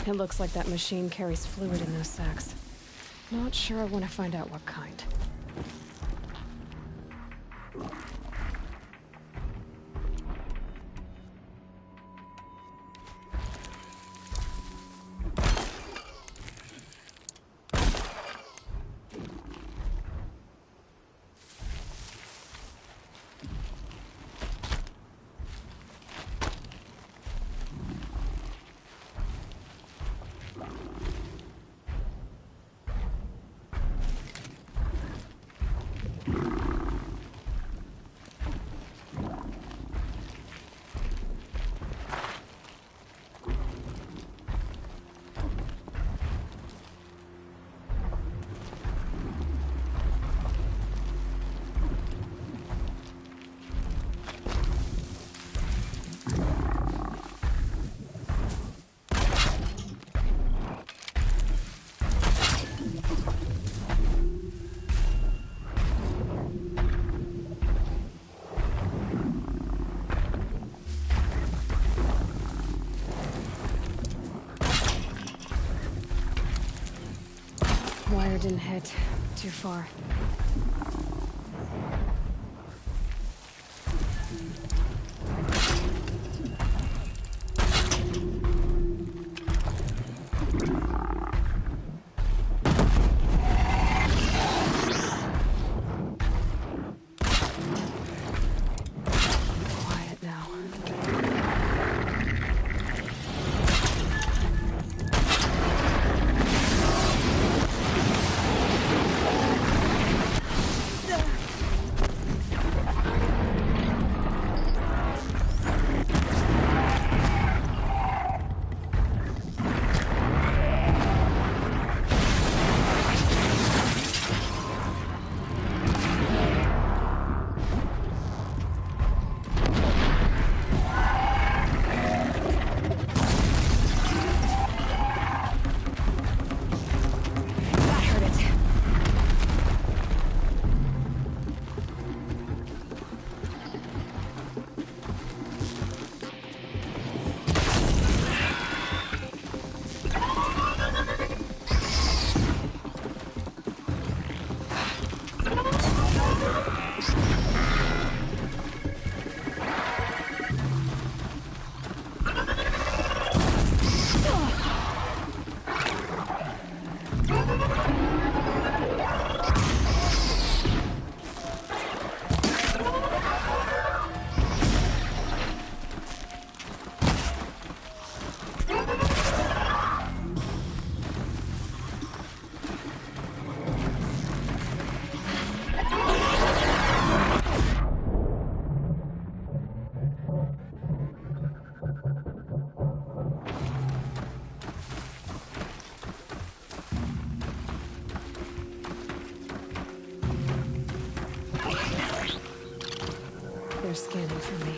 It looks like that machine carries fluid in those sacks. Not sure I want to find out what kind. Wire didn't hit. Too far. Quiet now. They're scanning for me.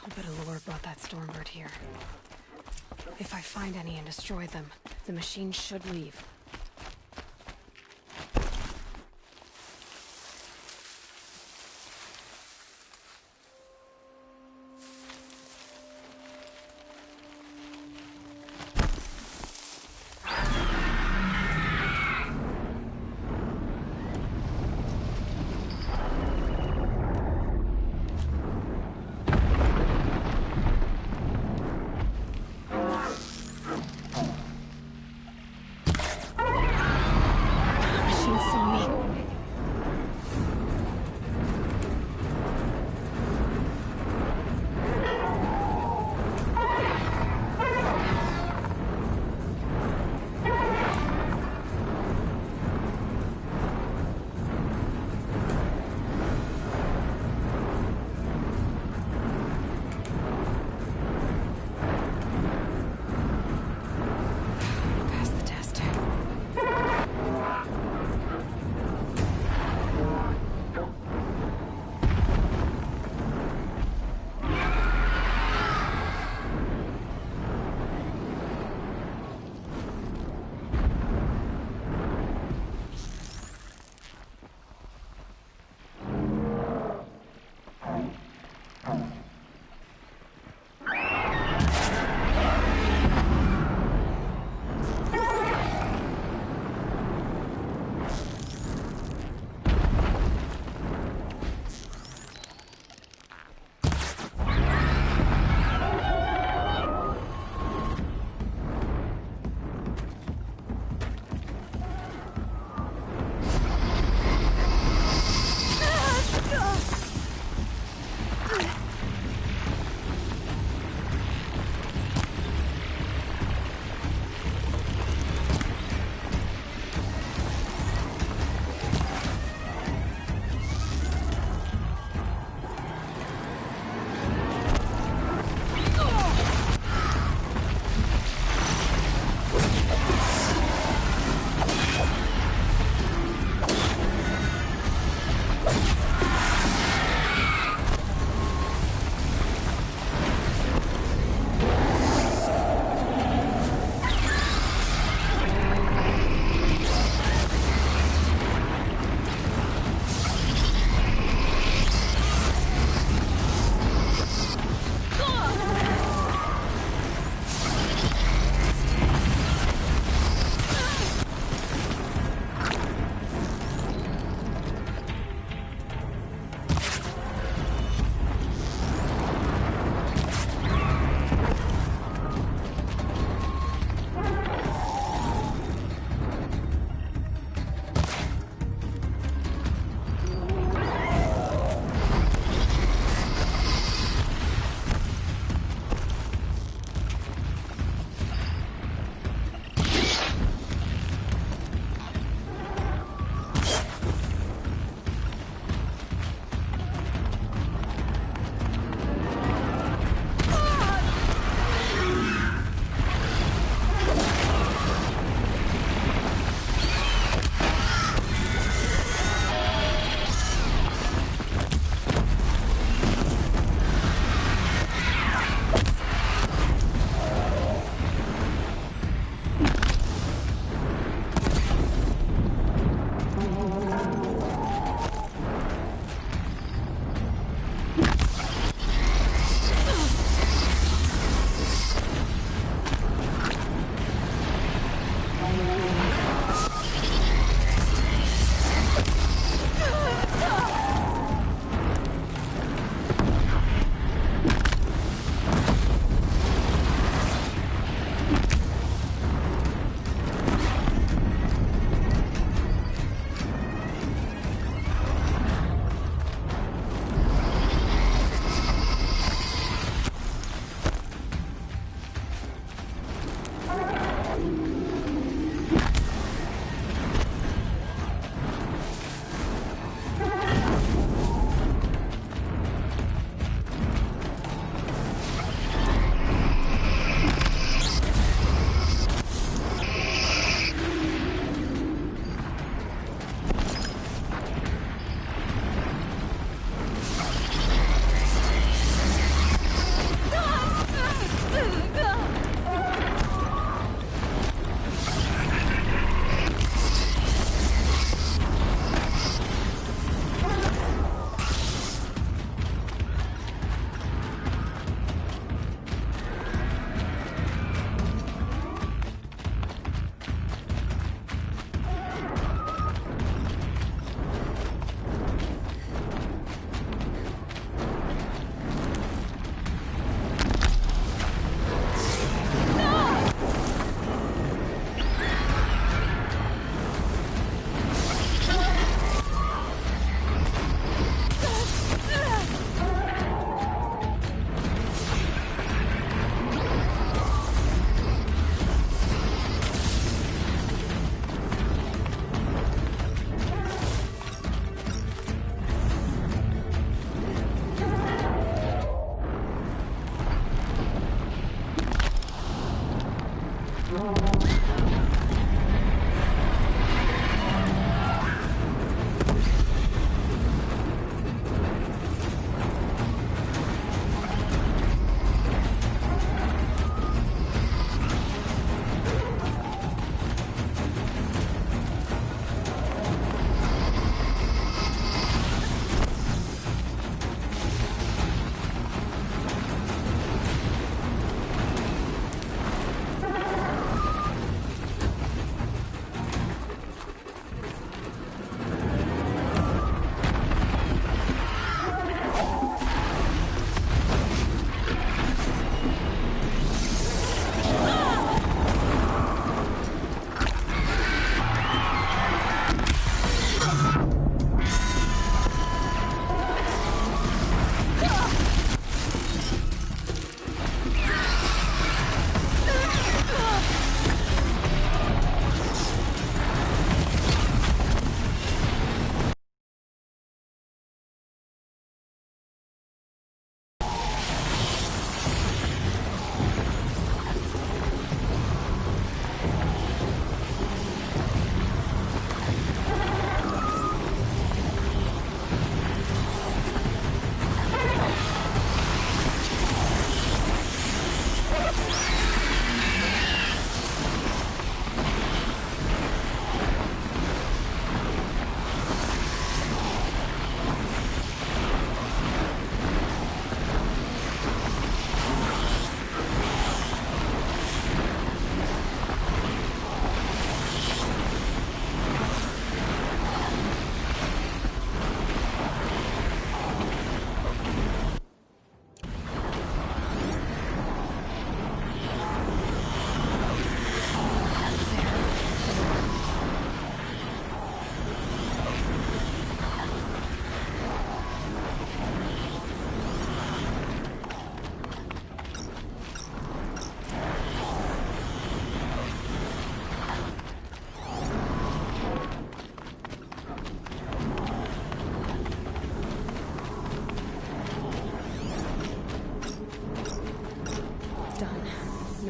A bit of lore brought that Stormbird here. If I find any and destroy them, the machine should leave.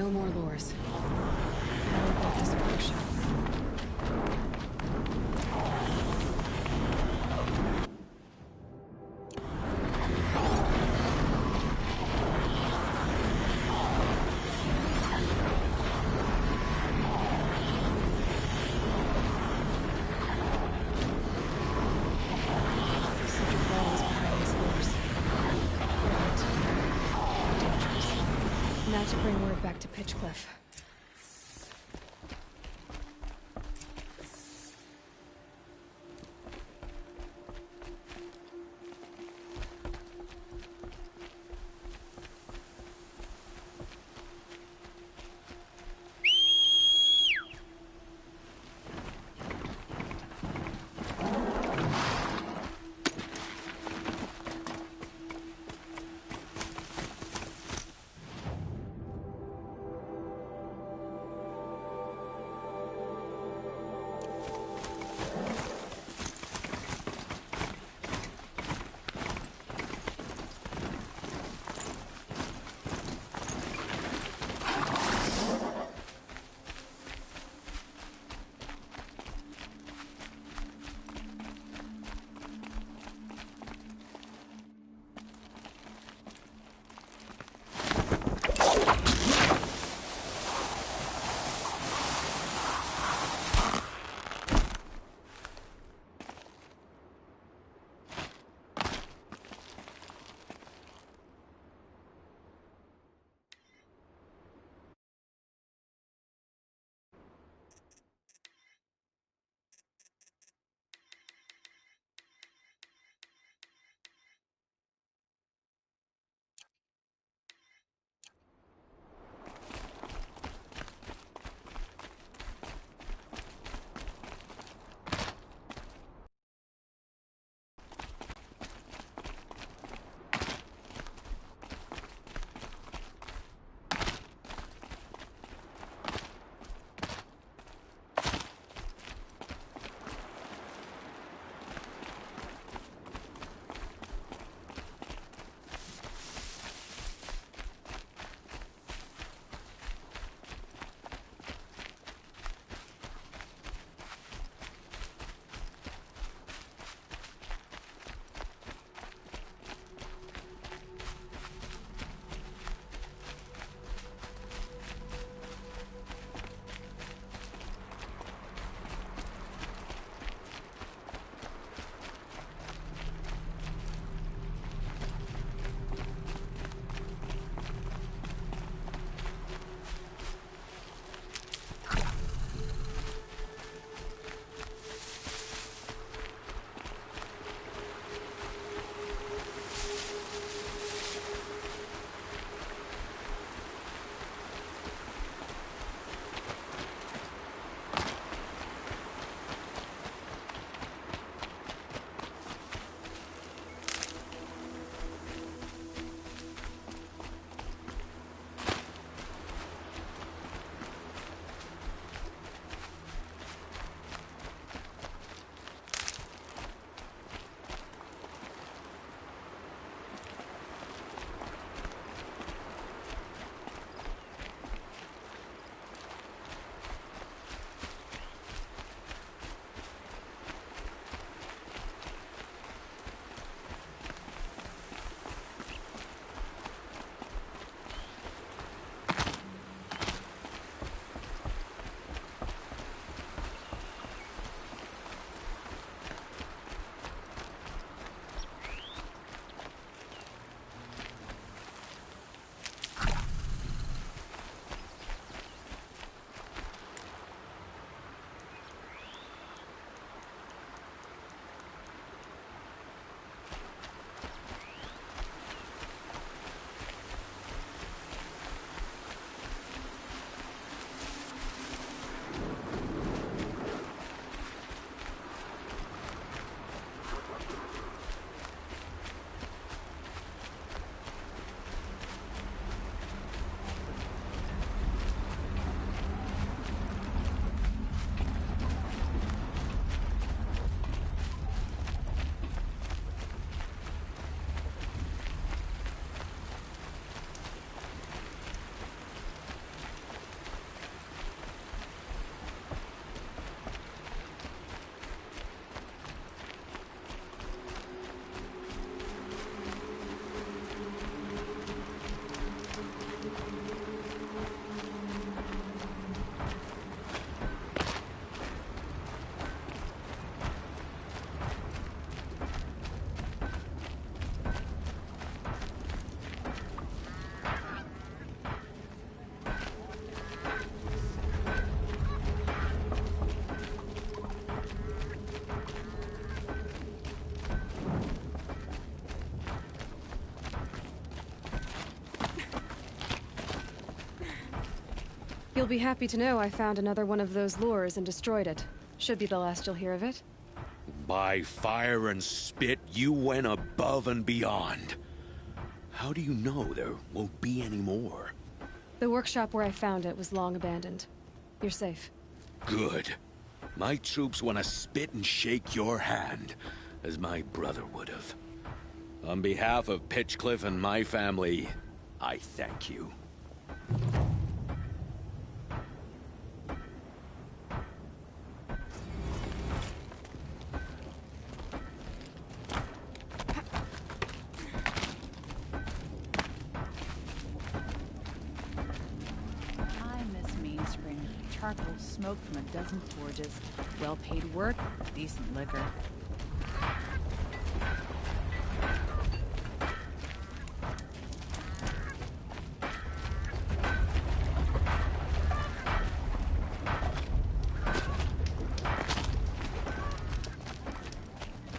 No more lures. Now we'll build this workshop. Now to bring word back to Pitchcliff. You'll be happy to know I found another one of those lures and destroyed it. Should be the last you'll hear of it. By fire and spit, you went above and beyond. How do you know there won't be any more? The workshop where I found it was long abandoned. You're safe. Good. My troops want to spit and shake your hand, as my brother would have. On behalf of Pitchcliff and my family, I thank you. Charcoal smoke from a dozen forges, well-paid work, decent liquor.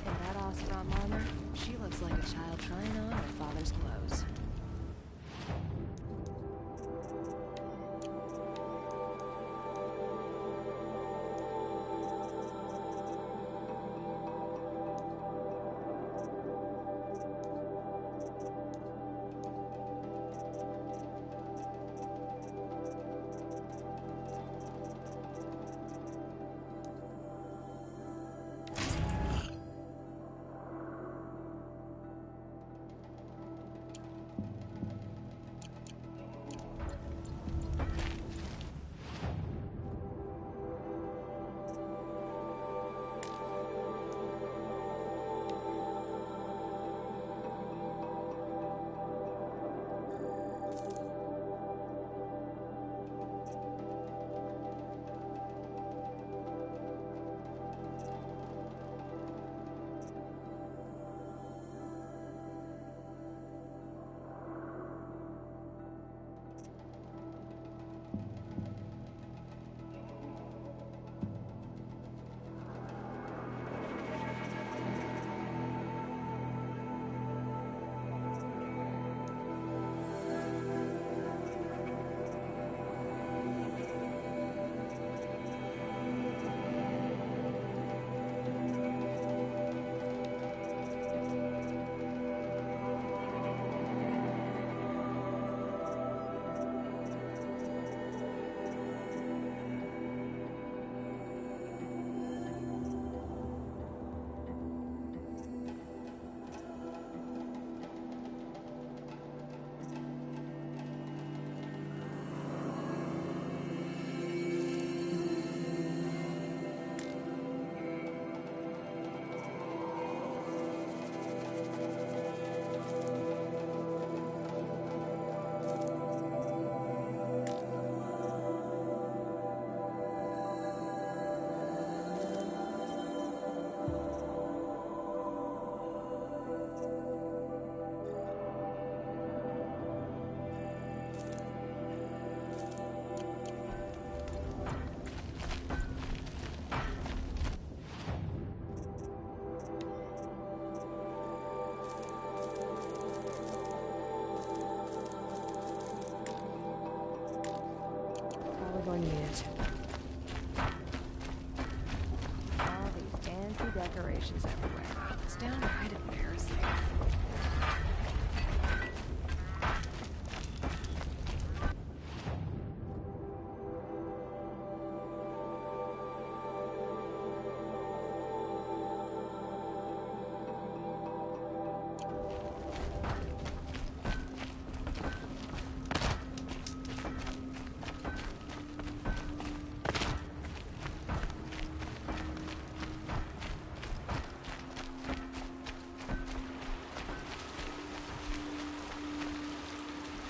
And that Oseram armor, she looks like a child trying on her father's clothes. Going to need it. All these fancy decorations everywhere. It's downright embarrassing.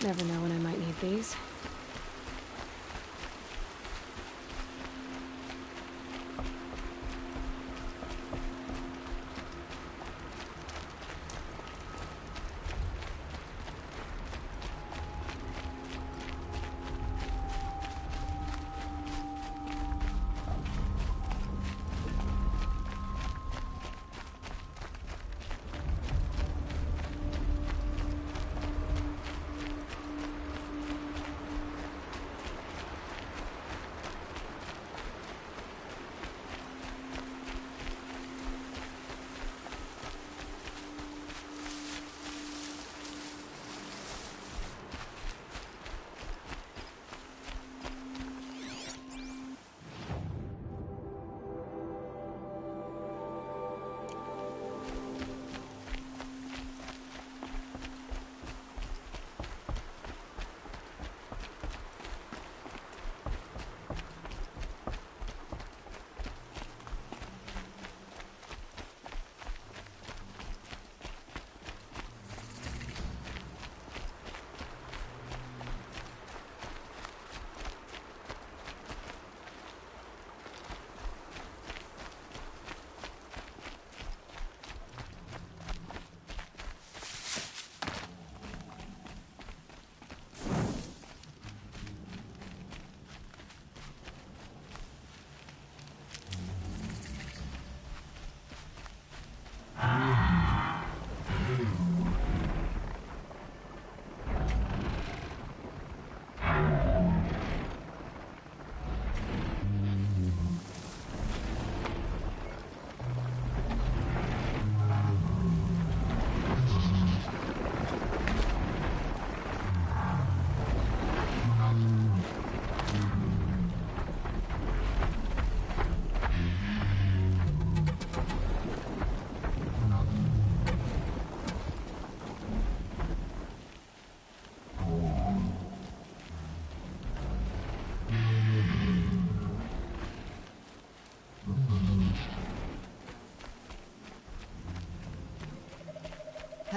Never know when I might need these.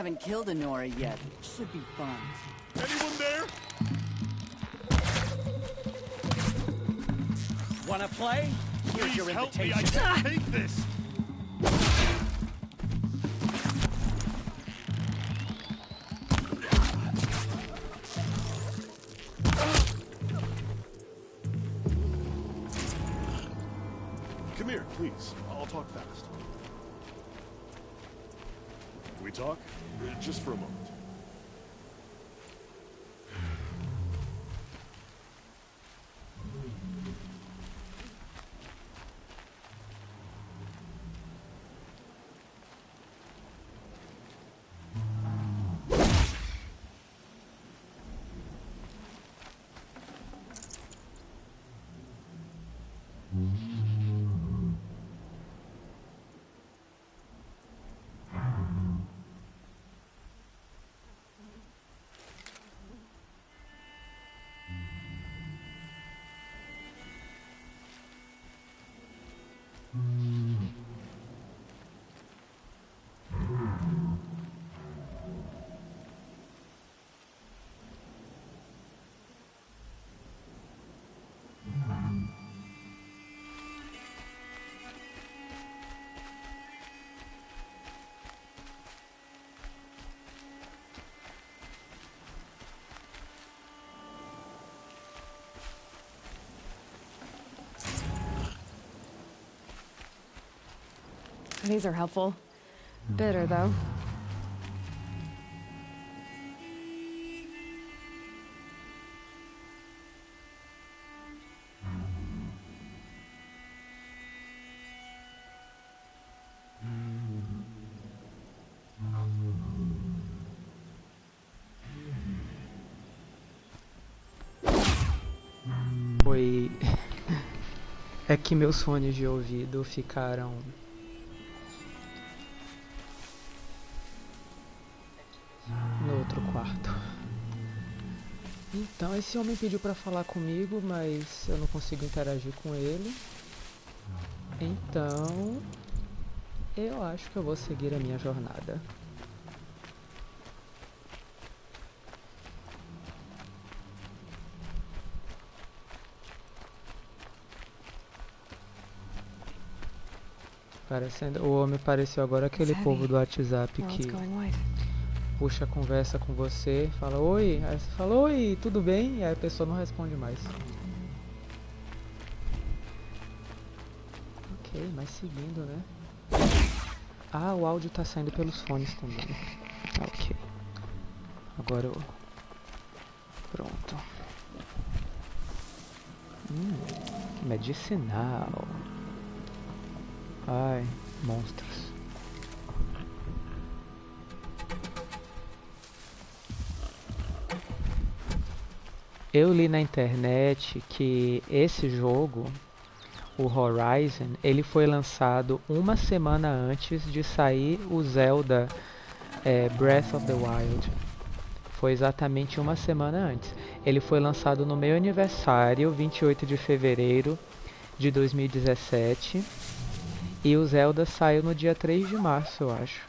Haven't killed a Nora yet. Should be fun. Anyone there? Wanna play? Here's Please your help me, invitation. I can't take this! Come here, please. I'll talk fast. Can we talk? Just for a moment. These are helpful. Bitter, though. Foi... É que meus fones de ouvido ficaram... no outro quarto. Então esse homem pediu pra falar comigo, mas eu não consigo interagir com ele. Então eu acho que eu vou seguir a minha jornada. Parecendo, o homem pareceu agora aquele povo do WhatsApp que puxa a conversa com você, fala oi, aí você fala oi, tudo bem? E aí a pessoa não responde mais. Ok, mas seguindo, né? Ah, o áudio tá saindo pelos fones também. Ok. Agora eu... Pronto. Medicinal. Ai, monstros. Eu li na internet que esse jogo, o Horizon, ele foi lançado uma semana antes de sair o Zelda Breath of the Wild. Foi exatamente uma semana antes. Ele foi lançado no meu aniversário, 28 de fevereiro de 2017. E o Zelda saiu no dia 3 de março, eu acho.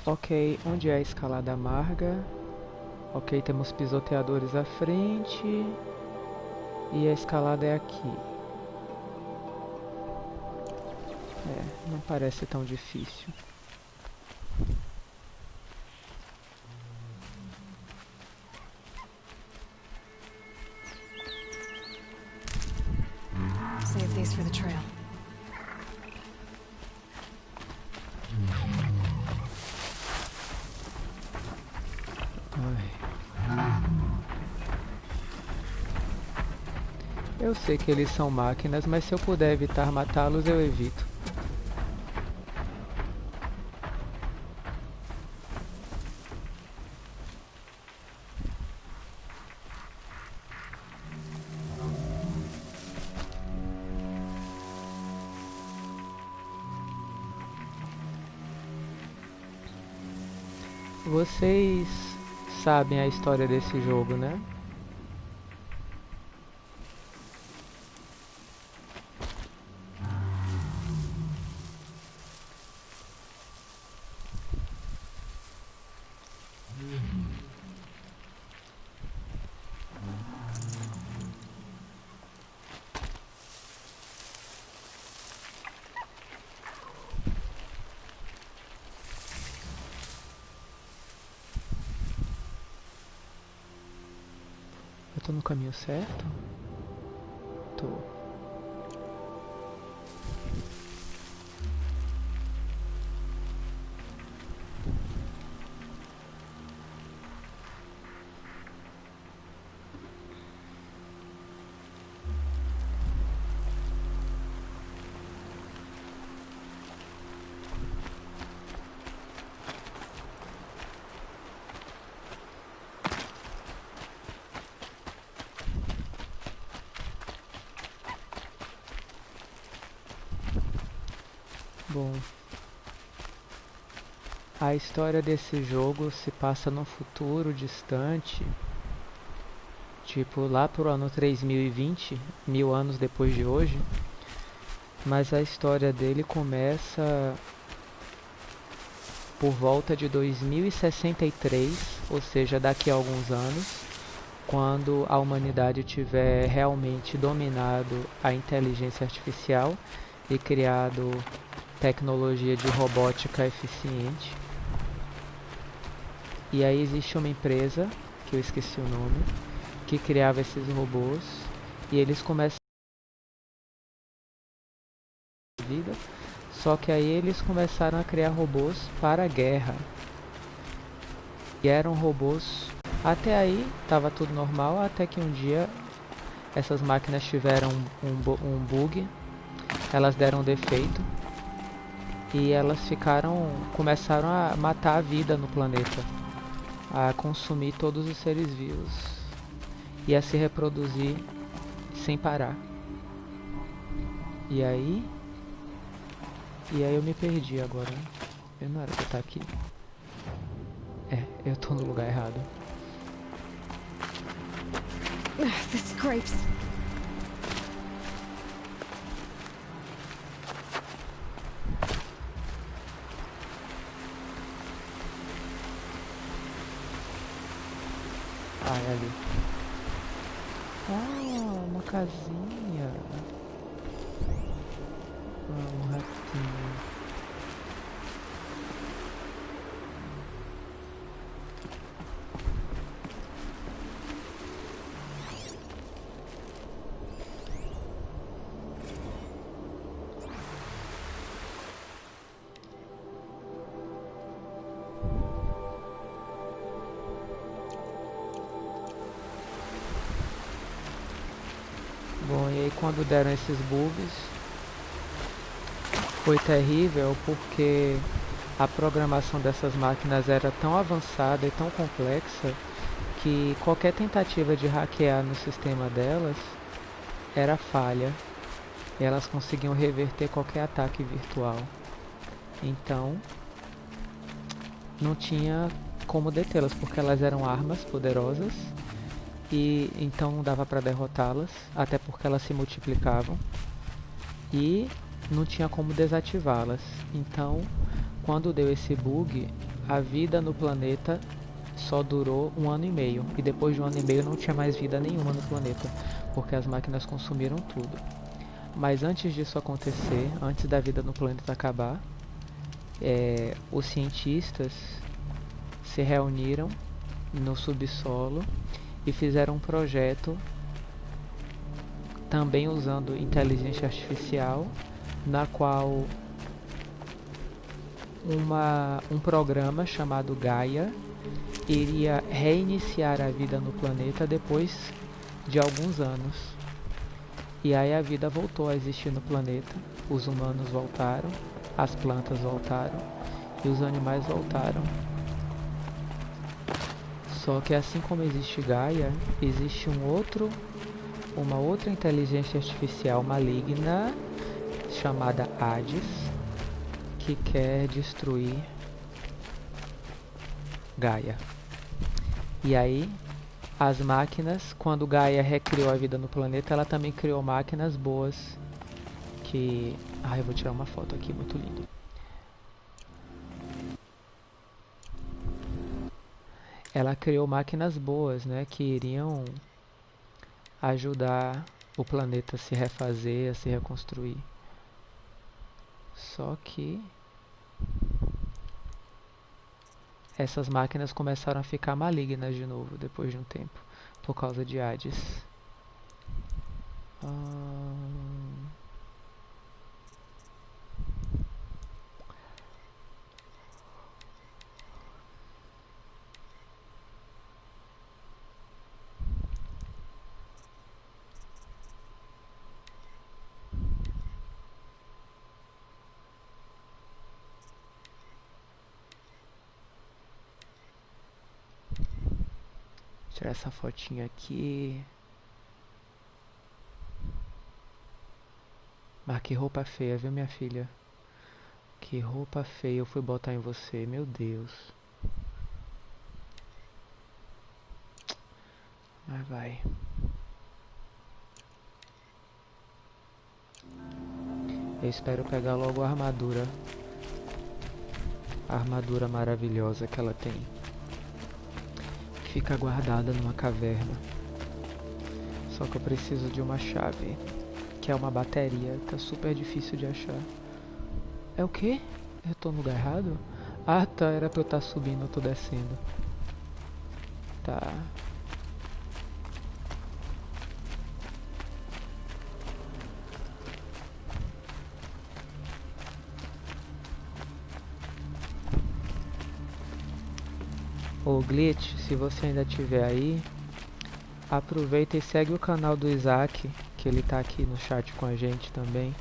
Ok, onde é a escalada amarga? Ok, temos pisoteadores à frente. E a escalada é aqui. Não parece tão difícil. Save these for the trail. Eu sei que eles são máquinas, mas se eu puder evitar matá-los, eu evito. Vocês sabem a história desse jogo, né? Eu tô no caminho certo? Tô. Bom, a história desse jogo se passa num futuro distante, tipo lá pro ano 3020, 1000 anos depois de hoje, mas a história dele começa por volta de 2063, ou seja, daqui a alguns anos, quando a humanidade tiver realmente dominado a inteligência artificial e criado tecnologia de robótica eficiente. E aí existe uma empresa, que eu esqueci o nome, que criava esses robôs e eles começam a vida, só que aí eles começaram a criar robôs para a guerra. E eram robôs, até aí estava tudo normal, até que um dia essas máquinas tiveram um bug, elas deram um defeito e elas começaram a matar a vida no planeta, a consumir todos os seres vivos e a se reproduzir sem parar. E aí eu me perdi agora. Eu não era pra eu estar aqui. Eu tô no lugar errado. This scrapes. Ah, é ali. Ah, uma casinha. Ah, um ratinho. Bom, e aí quando deram esses bugs, foi terrível porque a programação dessas máquinas era tão avançada e tão complexa que qualquer tentativa de hackear no sistema delas era falha e elas conseguiam reverter qualquer ataque virtual. Então, não tinha como detê-las porque elas eram armas poderosas e então não dava para derrotá-las, até porque elas se multiplicavam e não tinha como desativá-las. Então, quando deu esse bug, a vida no planeta só durou 1 ano e meio, e depois de 1 ano e meio não tinha mais vida nenhuma no planeta, porque as máquinas consumiram tudo. Mas antes disso acontecer, antes da vida no planeta acabar, os cientistas se reuniram no subsolo e fizeram um projeto também usando inteligência artificial, na qual um programa chamado Gaia iria reiniciar a vida no planeta depois de alguns anos. E aí a vida voltou a existir no planeta, os humanos voltaram, as plantas voltaram e os animais voltaram. Só que assim como existe Gaia, existe uma outra inteligência artificial maligna chamada Hades, que quer destruir Gaia. E aí, as máquinas, quando Gaia recriou a vida no planeta, ela também criou máquinas boas que... eu vou tirar uma foto aqui, muito lindo. ela criou máquinas boas, né, que iriam ajudar o planeta a se refazer, a se reconstruir. Só que essas máquinas começaram a ficar malignas de novo depois de um tempo, por causa de Hades. Tirar essa fotinha aqui. Mas que roupa feia, viu, minha filha? Que roupa feia eu fui botar em você, meu Deus. Mas vai. Eu espero pegar logo a armadura. A armadura maravilhosa que ela tem. Que fica guardada numa caverna. Só que eu preciso de uma chave. Que é uma bateria. Tá super difícil de achar. É o quê? Eu tô no lugar errado? Ah, tá. Era pra eu estar subindo, eu tô descendo. Tá. Ô Glitch, se você ainda estiver aí, aproveita e segue o canal do Isaac, que ele tá aqui no chat com a gente também.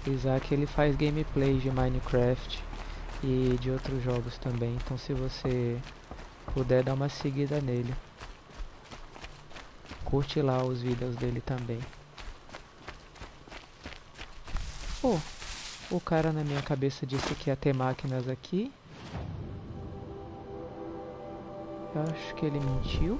O Isaac, ele faz gameplays de Minecraft e de outros jogos também, então se você puder dar uma seguida nele, curte lá os vídeos dele também. Oh, o cara na minha cabeça disse que ia ter máquinas aqui. Eu acho que ele mentiu.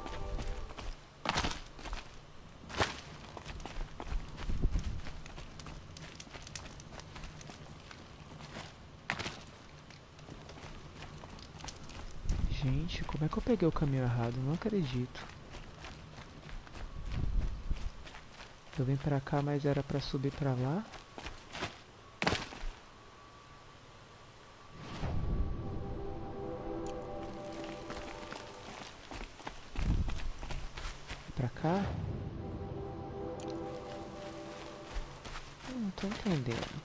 Gente, como é que eu peguei o caminho errado? Não acredito. Eu vim pra cá, mas era pra subir pra lá. Pra cá? Não tô entendendo.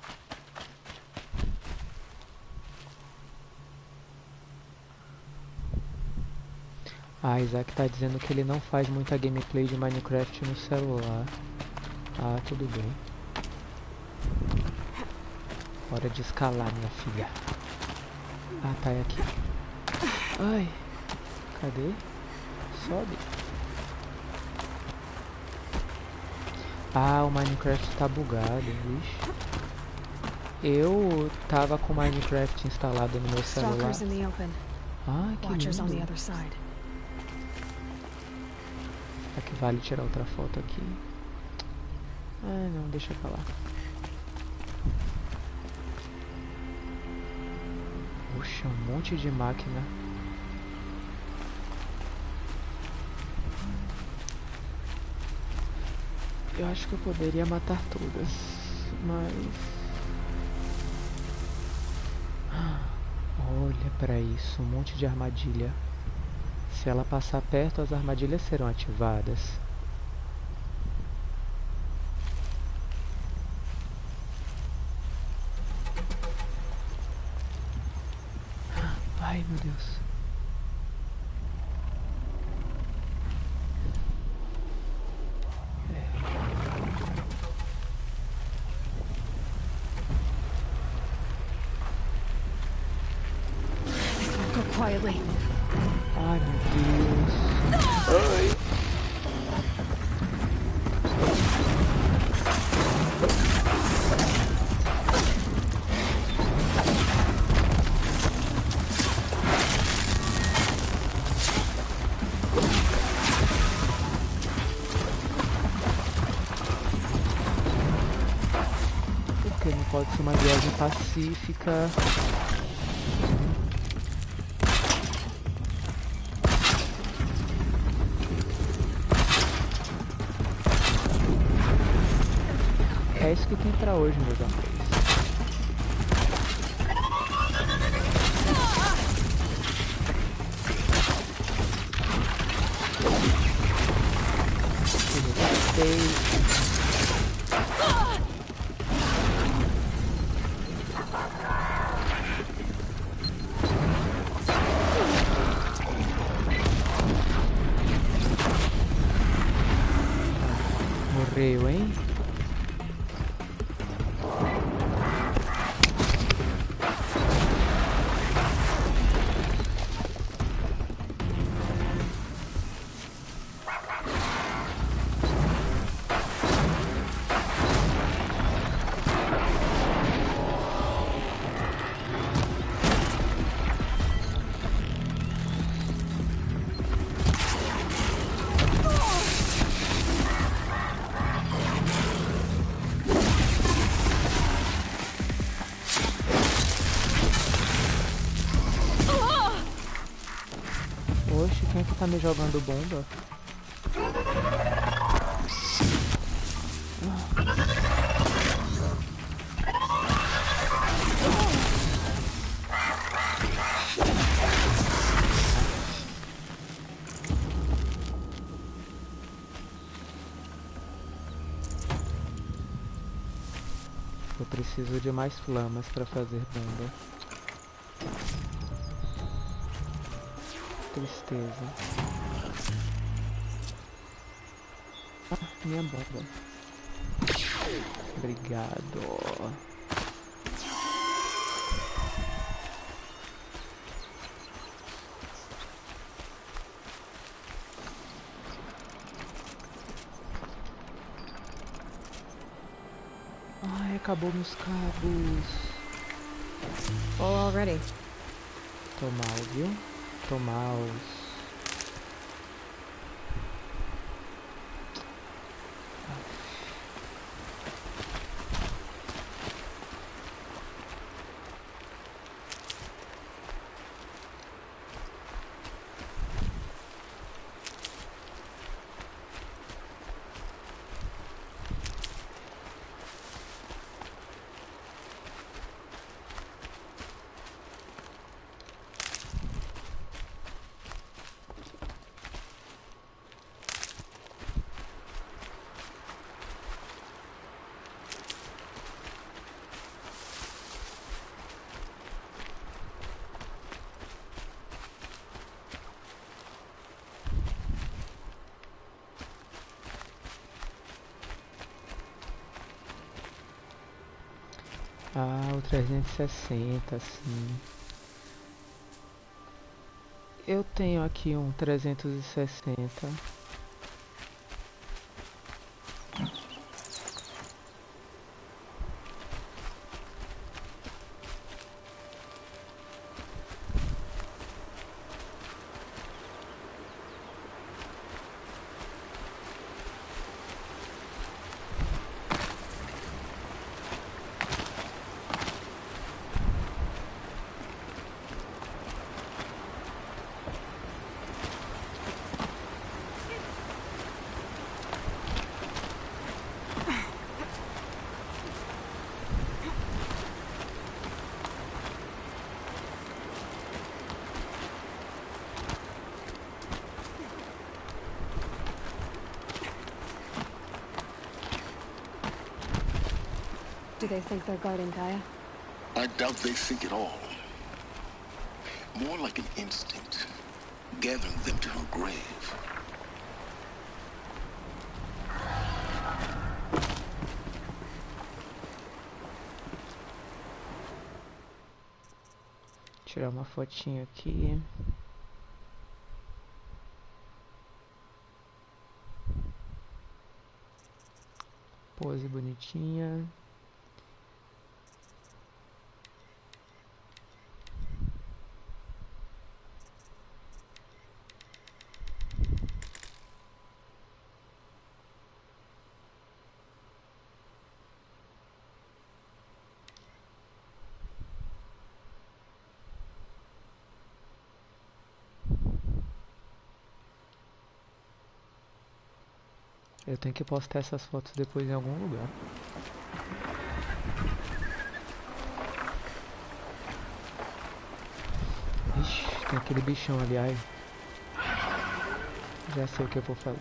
Ah, Isaac tá dizendo que ele não faz muita gameplay de Minecraft no celular. Ah, tudo bem. Hora de escalar, minha filha. Ah, tá, é aqui. Ai, cadê? Sobe. Ah, o Minecraft tá bugado, vixe. Eu tava com o Minecraft instalado no meu celular. Ah, que lindo. Será que vale tirar outra foto aqui? Ah, não, deixa pra lá. Puxa, um monte de máquina. Eu acho que eu poderia matar todas, mas... Olha pra isso, um monte de armadilha. Se ela passar perto, as armadilhas serão ativadas. Ai, meu Deus. Quietly. Ai, meu Deus. Ai. Porque não pode ser uma viagem pacífica. é isso que tem pra hoje, meus amores. Morreu, hein? Oxe, quem é que tá me jogando bomba? Eu preciso de mais flamas para fazer bomba. Tristeza. Ah, minha bomba. Obrigado. Ai, acabou meus cabos. Full already. Tô mal, viu? Tô mal. Ah, o 360, sim. Eu tenho aqui um 360. Do they think they're guarding Gaia? I doubt they think at all. More like an instinct, gathering them to her grave. Tirar uma fotinha aqui. Pose bonitinha. Eu tenho que postar essas fotos depois em algum lugar. tem aquele bichão ali, ai. Já sei o que eu vou fazer.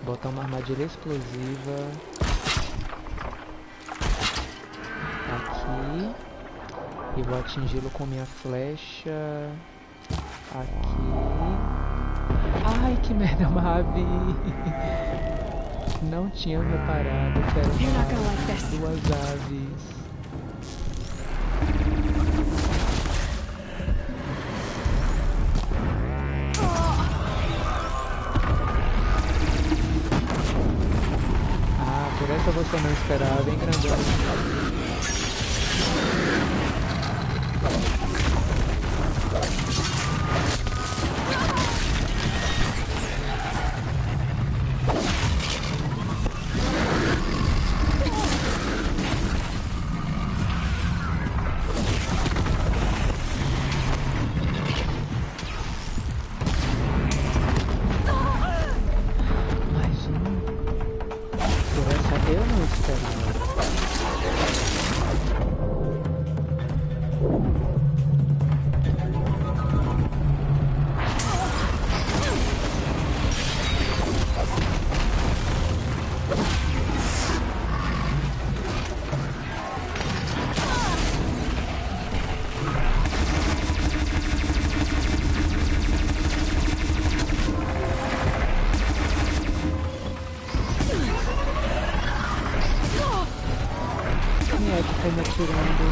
Botar uma armadilha explosiva aqui. E vou atingi-lo com minha flecha aqui. Ai, que merda, uma ave. Não tinha reparado que era You're uma not gonna like ave, this. duas aves. Ah, por essa você não esperava, hein, grandão? Mais um. Por essa eu não esperava. Quem é que foi me atirando?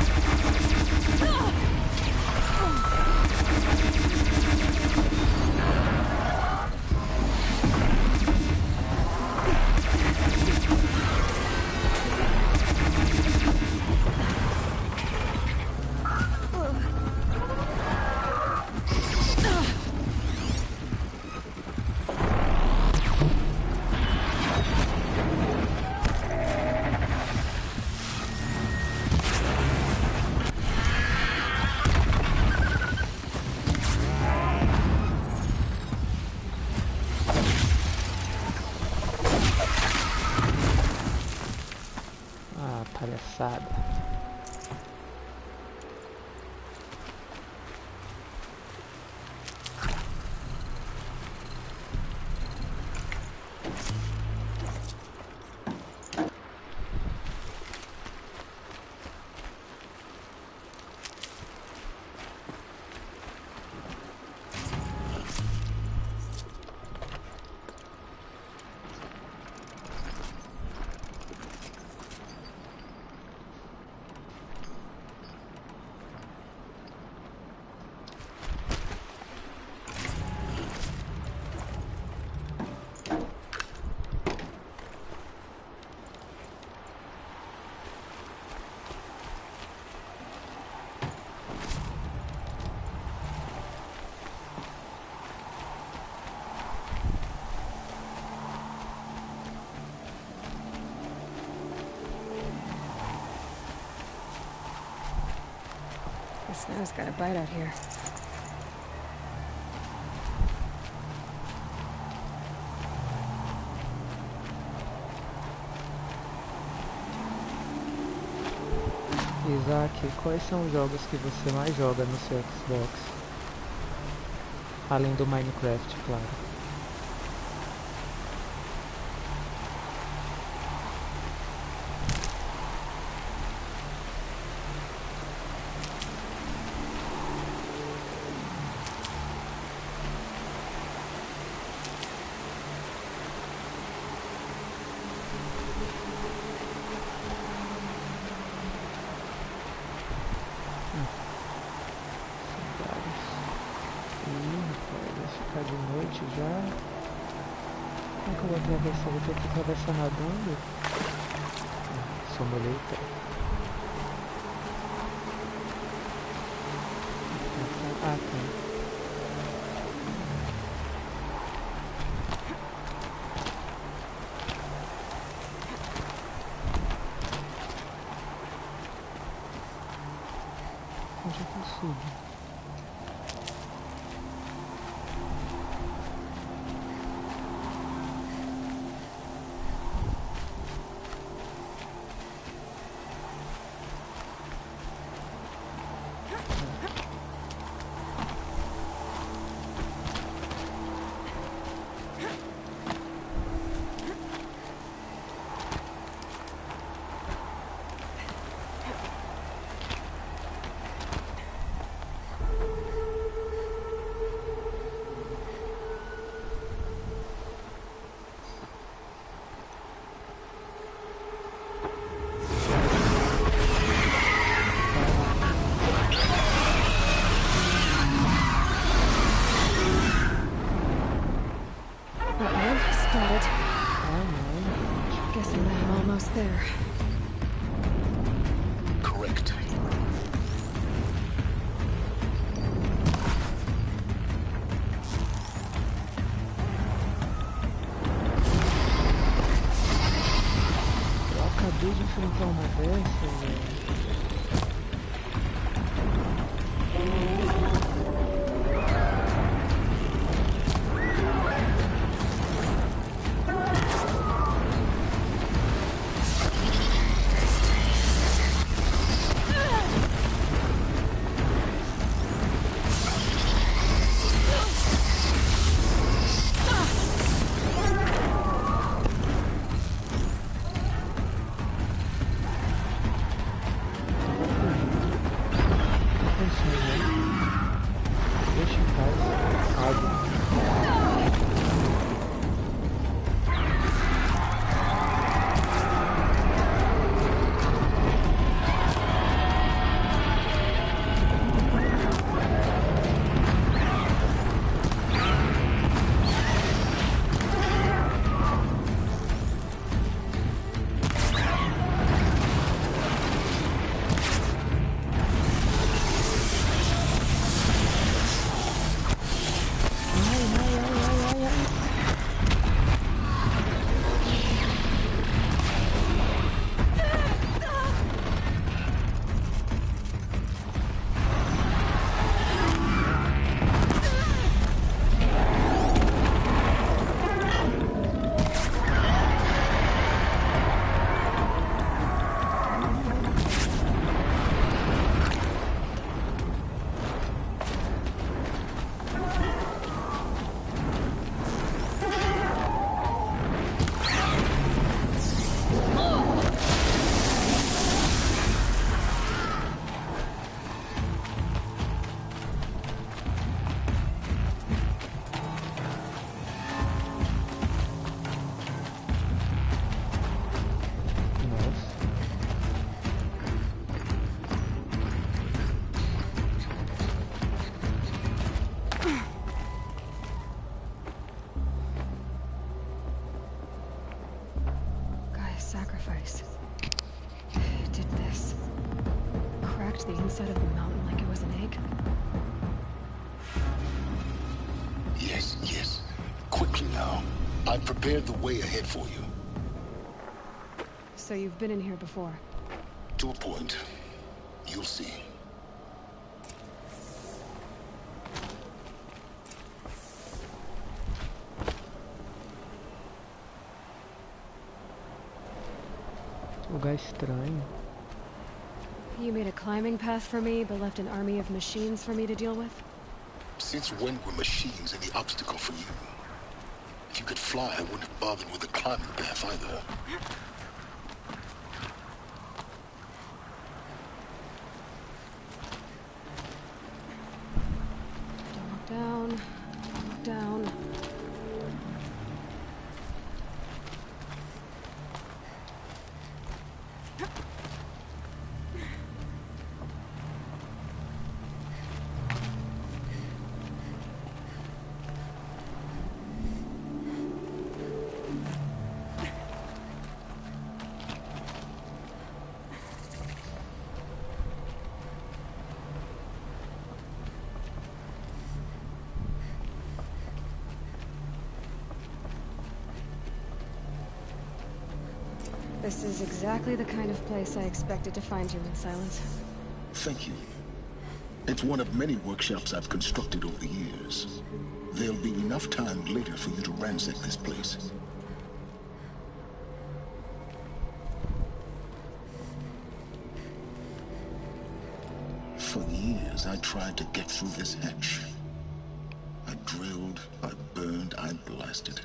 Ah, palhaçada. The snow's got a bite out here. Isaac, quais são os jogos que você mais joga no seu Xbox? Além do Minecraft, claro. Vai ficar de noite já. Como que eu vou atravessar? Vou ter que atravessar nadando? Sou moleta. Ah, tá. Onde é que eu subo? got it. Ah, não. Guessing that I'm almost there. Correct. Eu acabei de enfrentar uma dessas, velho. Deixa em paz. Água. Sacrifice. It did this. Cracked the inside of the mountain like it was an egg. Yes, yes. Quickly now. I've prepared the way ahead for you. So you've been in here before? To a point. You'll see. Lugar estranho. You made a climbing path for me, but left an army of machines for me to deal with? Since when were machines any obstacle for you? If you could fly, I wouldn't have bothered with the climbing path either. Don't look down. Don't look down. This is exactly the kind of place I expected to find you in Silence. Thank you. It's one of many workshops I've constructed over the years. There'll be enough time later for you to ransack this place. For years, I tried to get through this hatch. I drilled, I burned, I blasted.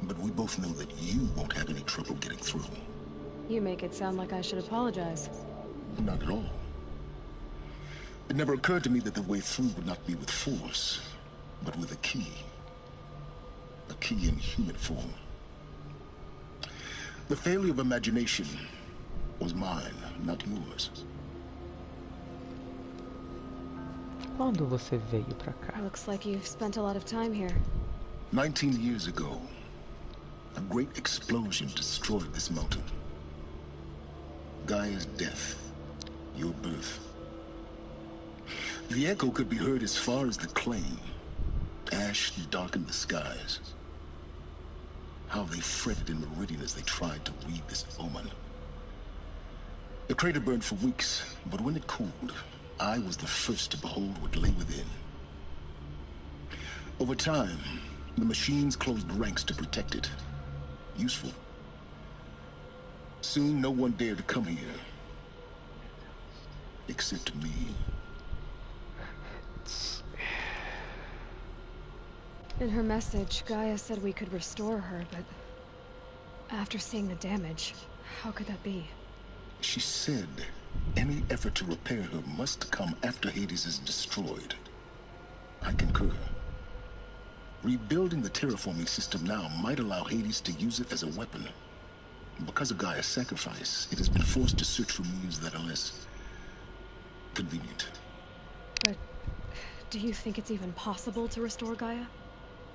But we both know that you won't have any trouble getting through. You make it sound like I should apologize. Not at all. It never occurred to me that the way through would not be with force, but with a key. A key in human form. The failure of imagination was mine, not yours. Quando você veio pra cá? Looks like you've spent a lot of time here. 19 years ago, A great explosion destroyed this mountain. Gaia's death, your birth. The echo could be heard as far as the claim. Ash darkened the skies. How they fretted in Meridian as they tried to read this omen. The crater burned for weeks, but when it cooled, I was the first to behold what lay within. Over time, the machines closed ranks to protect it. Useful. Soon, no one dared to come here. Except me. In her message, Gaia said we could restore her, but after seeing the damage, how could that be? She said any effort to repair her must come after Hades is destroyed. I concur. Rebuilding the terraforming system now might allow Hades to use it as a weapon. Because of Gaia's sacrifice, it has been forced to search for means that are less convenient. But do you think it's even possible to restore Gaia?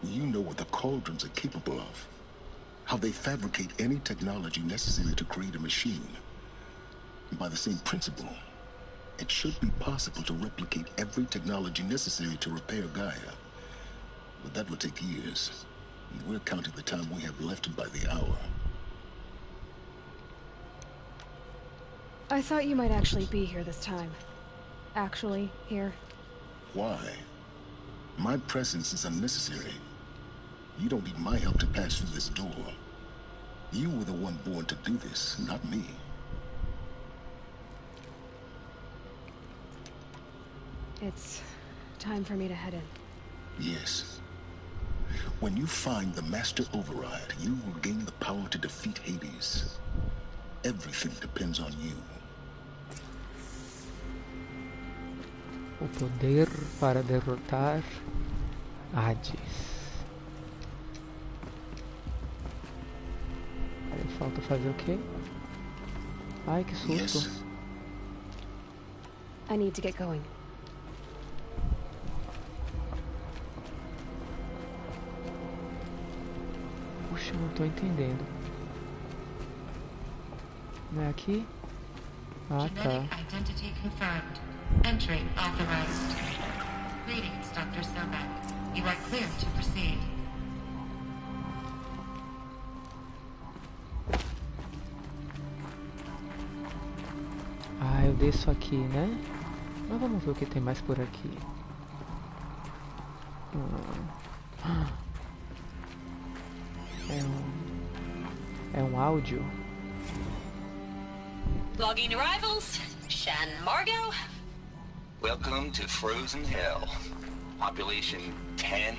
You know what the Cauldrons are capable of. How they fabricate any technology necessary to create a machine. By the same principle, it should be possible to replicate every technology necessary to repair Gaia. But that would take years. And we're counting the time we have left by the hour. I thought you might actually be here this time. Actually, here. Why? My presence is unnecessary. You don't need my help to pass through this door. You were the one born to do this, not me. It's time for me to head in. Yes. When you find the Master Override, you will gain the power to defeat Hades. Everything depends on you. O poder para derrotar Hades. Aí falta fazer o quê? Ai, que susto. Yes. I need to get going. Puxa, não tô entendendo. Não é aqui? Ah, tá. Genetic identity confirmed. Entry authorized. Greetings, Dr. Sobek. You are clear to proceed. Ah, eu desço aqui, né? Mas vamos ver o que tem mais por aqui. É um áudio. Logging arrivals. Shan Margot. Welcome to Frozen Hell. Population 10.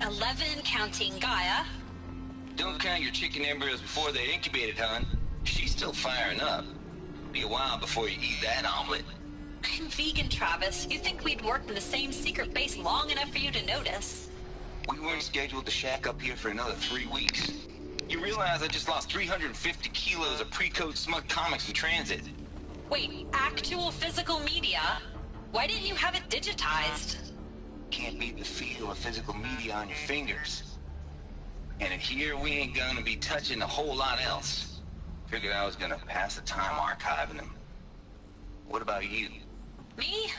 11 counting Gaia. Don't count your chicken embryos before they're incubated, hon. She's still firing up. Be a while before you eat that omelet. I'm vegan, Travis. You think we'd worked in the same secret base long enough for you to notice? We weren't scheduled to shack up here for another 3 weeks. You realize I just lost 350 kilos of pre-code smug comics in transit. Wait, actual physical media? Why didn't you have it digitized? Can't beat the feel of physical media on your fingers. And in here, we ain't gonna be touching a whole lot else. Figured I was gonna pass the time archiving them. What about you? Me?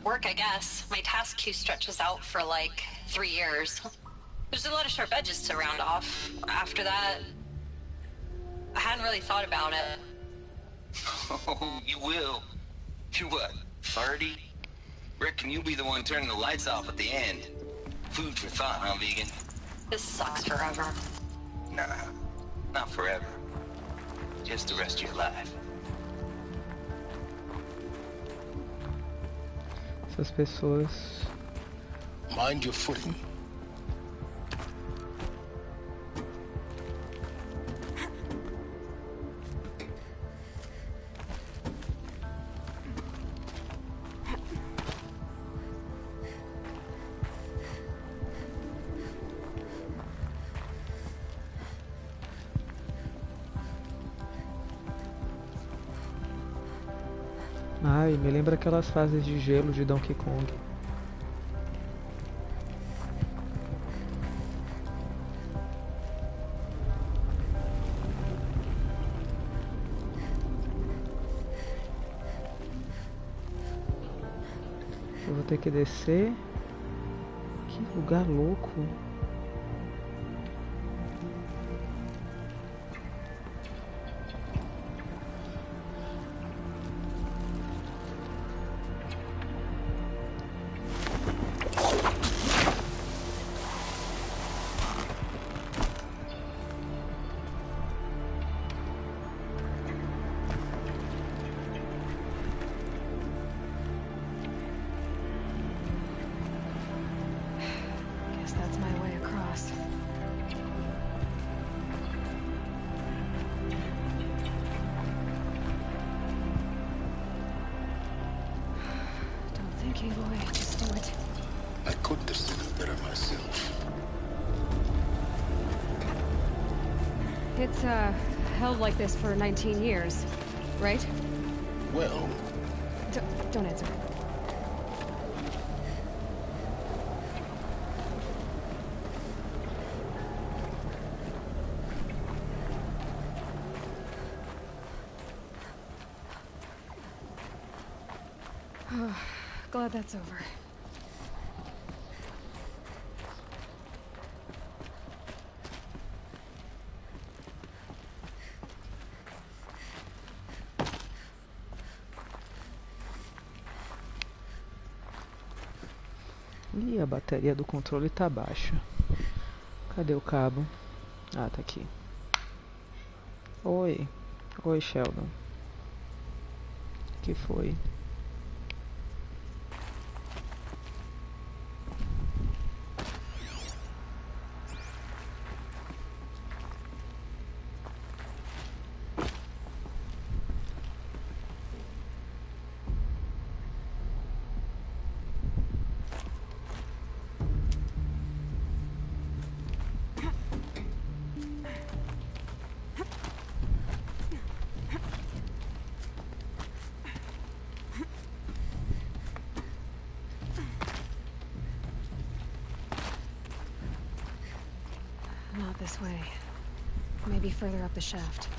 Work, I guess. My task queue stretches out for like 3 years. There's a lot of sharp edges to round off. After that, I hadn't really thought about it. Oh, you will. You what, 30? Reckon you'll be the one turning the lights off at the end. Food for thought, huh, vegan? This sucks forever. Nah, not forever. Just the rest of your life. Essas pessoas. Mind your footing. Ai, me lembra aquelas fases de gelo de Donkey Kong. Eu vou ter que descer. Que lugar louco. Guess that's my way across. Don't think, Aloy. Just do it. I couldn't have said it better myself. It's, held like this for 19 years, right? Well, Don't answer. Glad that's over. Ih, a bateria do controle tá baixa. Cadê o cabo? Ah, tá aqui. Oi. Oi, Sheldon. Que foi? Not this way. Maybe further up the shaft.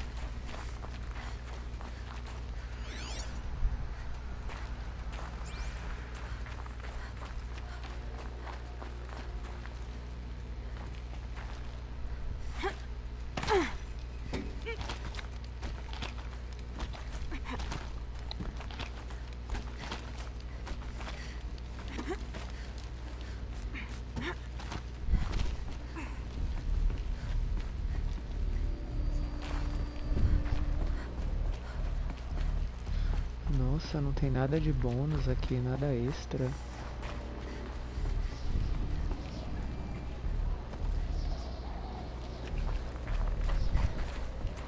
Nossa, não tem nada de bônus aqui, nada extra.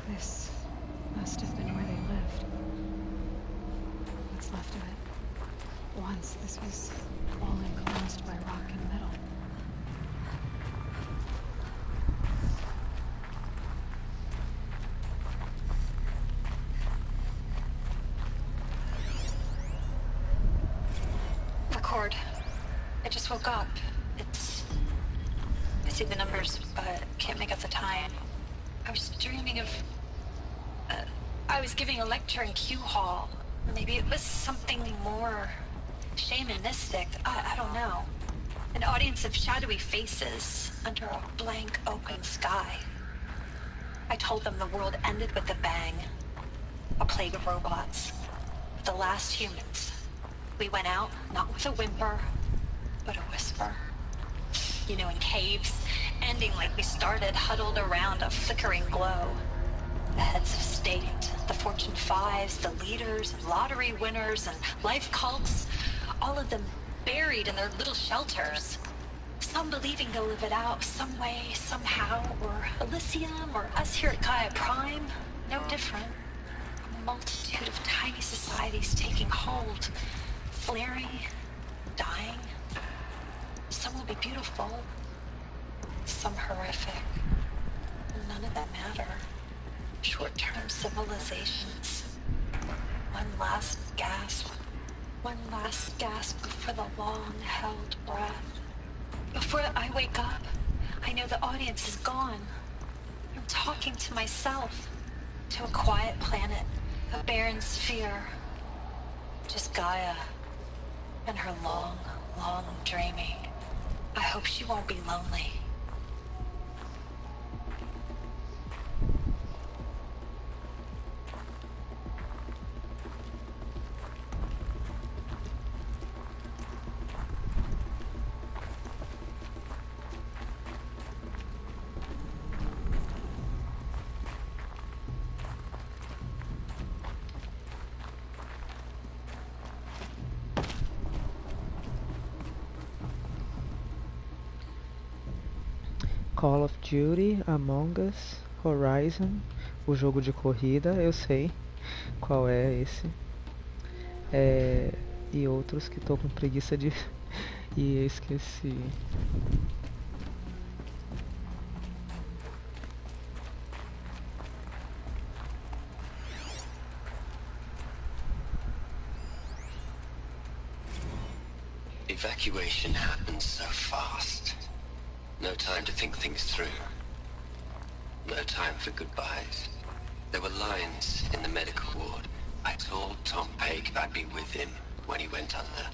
This must have been where they lived. What's left of it. Once this was all enclosed by rock and metal. Record. I just woke up. I see the numbers, but can't make out the time. I was dreaming of... I was giving a lecture in Q Hall. Maybe it was something more shamanistic. I don't know. An audience of shadowy faces under a blank open sky. I told them the world ended with a bang. A plague of robots. The last humans. We went out, not with a whimper, but a whisper. You know, in caves, ending like we started, huddled around a flickering glow. The heads of state, the Fortune 5s, the leaders, and lottery winners, and life cults, all of them buried in their little shelters. Some believing they'll live it out some way, somehow, or Elysium, or us here at Gaia Prime, no different. A multitude of tiny societies taking hold, flaring, dying. Some will be beautiful, some horrific. None of them matter. Short-term civilizations. One last gasp. One last gasp for the long-held breath. Before I wake up, I know the audience is gone. I'm talking to myself. To a quiet planet. A barren sphere. Just Gaia. And her long, long dreaming. I hope she won't be lonely. Call of Duty, Among Us, Horizon, o jogo de corrida, eu sei qual é esse. E outros que tô com preguiça de... e esqueci. Evacuation happens so fast. No time to think things through. No time for goodbyes. There were lines in the medical ward. I told Tom Pake I'd be with him when he went under.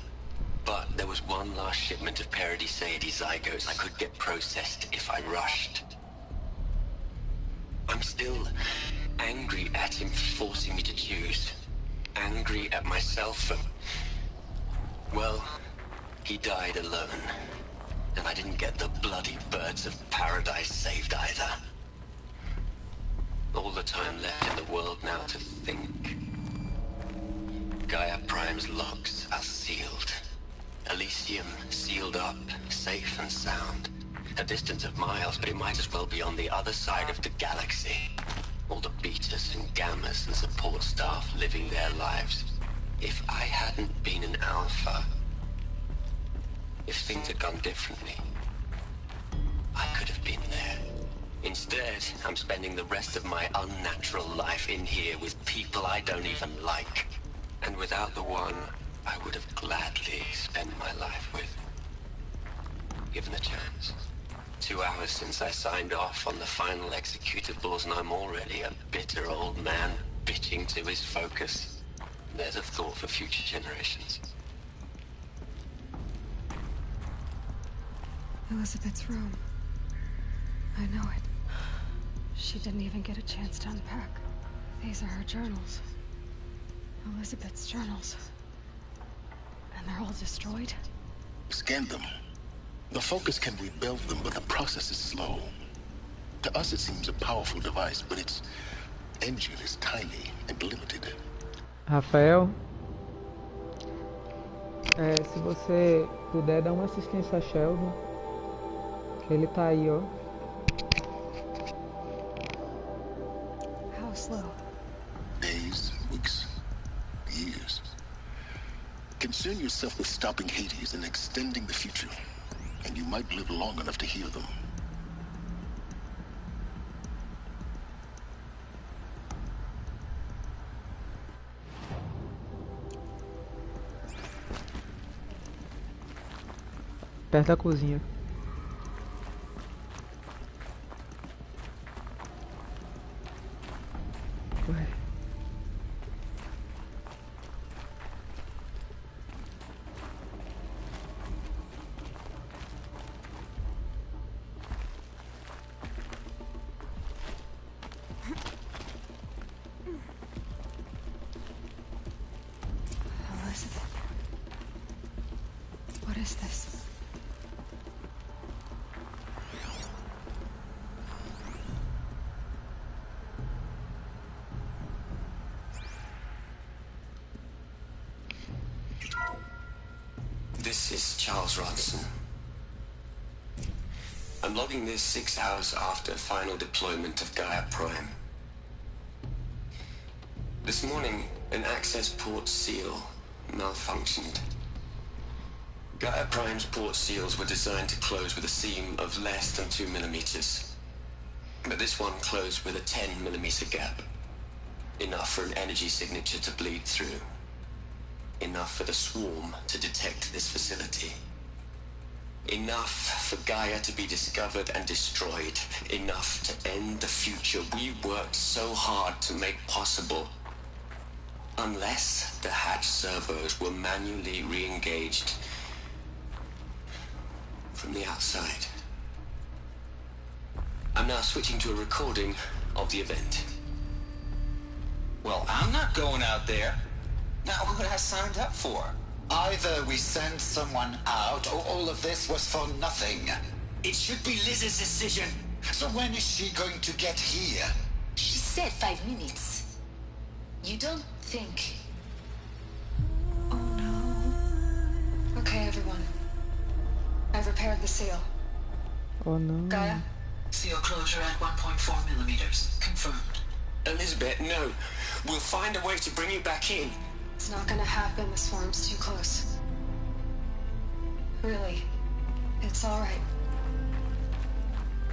But there was one last shipment of Paradiseidae zygotes I could get processed if I rushed. I'm still angry at him for forcing me to choose. Angry at myself for... well, he died alone. And I didn't get the bloody birds of paradise saved either. All the time left in the world now to think. Gaia Prime's logs are sealed. Elysium sealed up, safe and sound. A distance of miles, but it might as well be on the other side of the galaxy. All the betas and gammas and support staff living their lives. If I hadn't been an alpha... if things had gone differently, I could have been there. Instead, I'm spending the rest of my unnatural life in here with people I don't even like. And without the one I would have gladly spent my life with. Given the chance. 2 hours since I signed off on the final executables and I'm already a bitter old man bitching to his focus. There's a thought for future generations. Elizabeth's room. I know it. She didn't even get a chance to unpack. These are her journals. Elizabeth's journals. And they're all destroyed? Scan them. The Focus can rebuild them, but the process is slow. To us it seems a powerful device, but its engine is tiny and limited. Rafael, se você puder dar uma assistência a Sheldon, que ele tá aí, ó. How slow? Days, weeks, years. Concern yourself with stopping Hades and extending the future, and you might live long enough to hear them. Perto da cozinha. Ué. Elizabeth. What is this? This is Charles Ronson. I'm logging this 6 hours after final deployment of Gaia Prime. This morning, an access port seal malfunctioned. Gaia Prime's port seals were designed to close with a seam of less than 2 millimeters. But this one closed with a 10 millimeter gap. Enough for an energy signature to bleed through. Enough for the swarm to detect this facility. Enough for Gaia to be discovered and destroyed. Enough to end the future we worked so hard to make possible. Unless the hatch servos were manually re-engaged from the outside. I'm now switching to a recording of the event. Well, I'm not going out there. Not what I signed up for. Either we send someone out, or all of this was for nothing. It should be Liz's decision. So when is she going to get here? She said 5 minutes. You don't think... Oh no. Okay, everyone. I've repaired the seal. Oh no. Gaia? Seal closure at 1.4 millimeters. Confirmed. Elizabeth, no. We'll find a way to bring you back in. It's not gonna happen. The swarm's too close. Really. It's alright.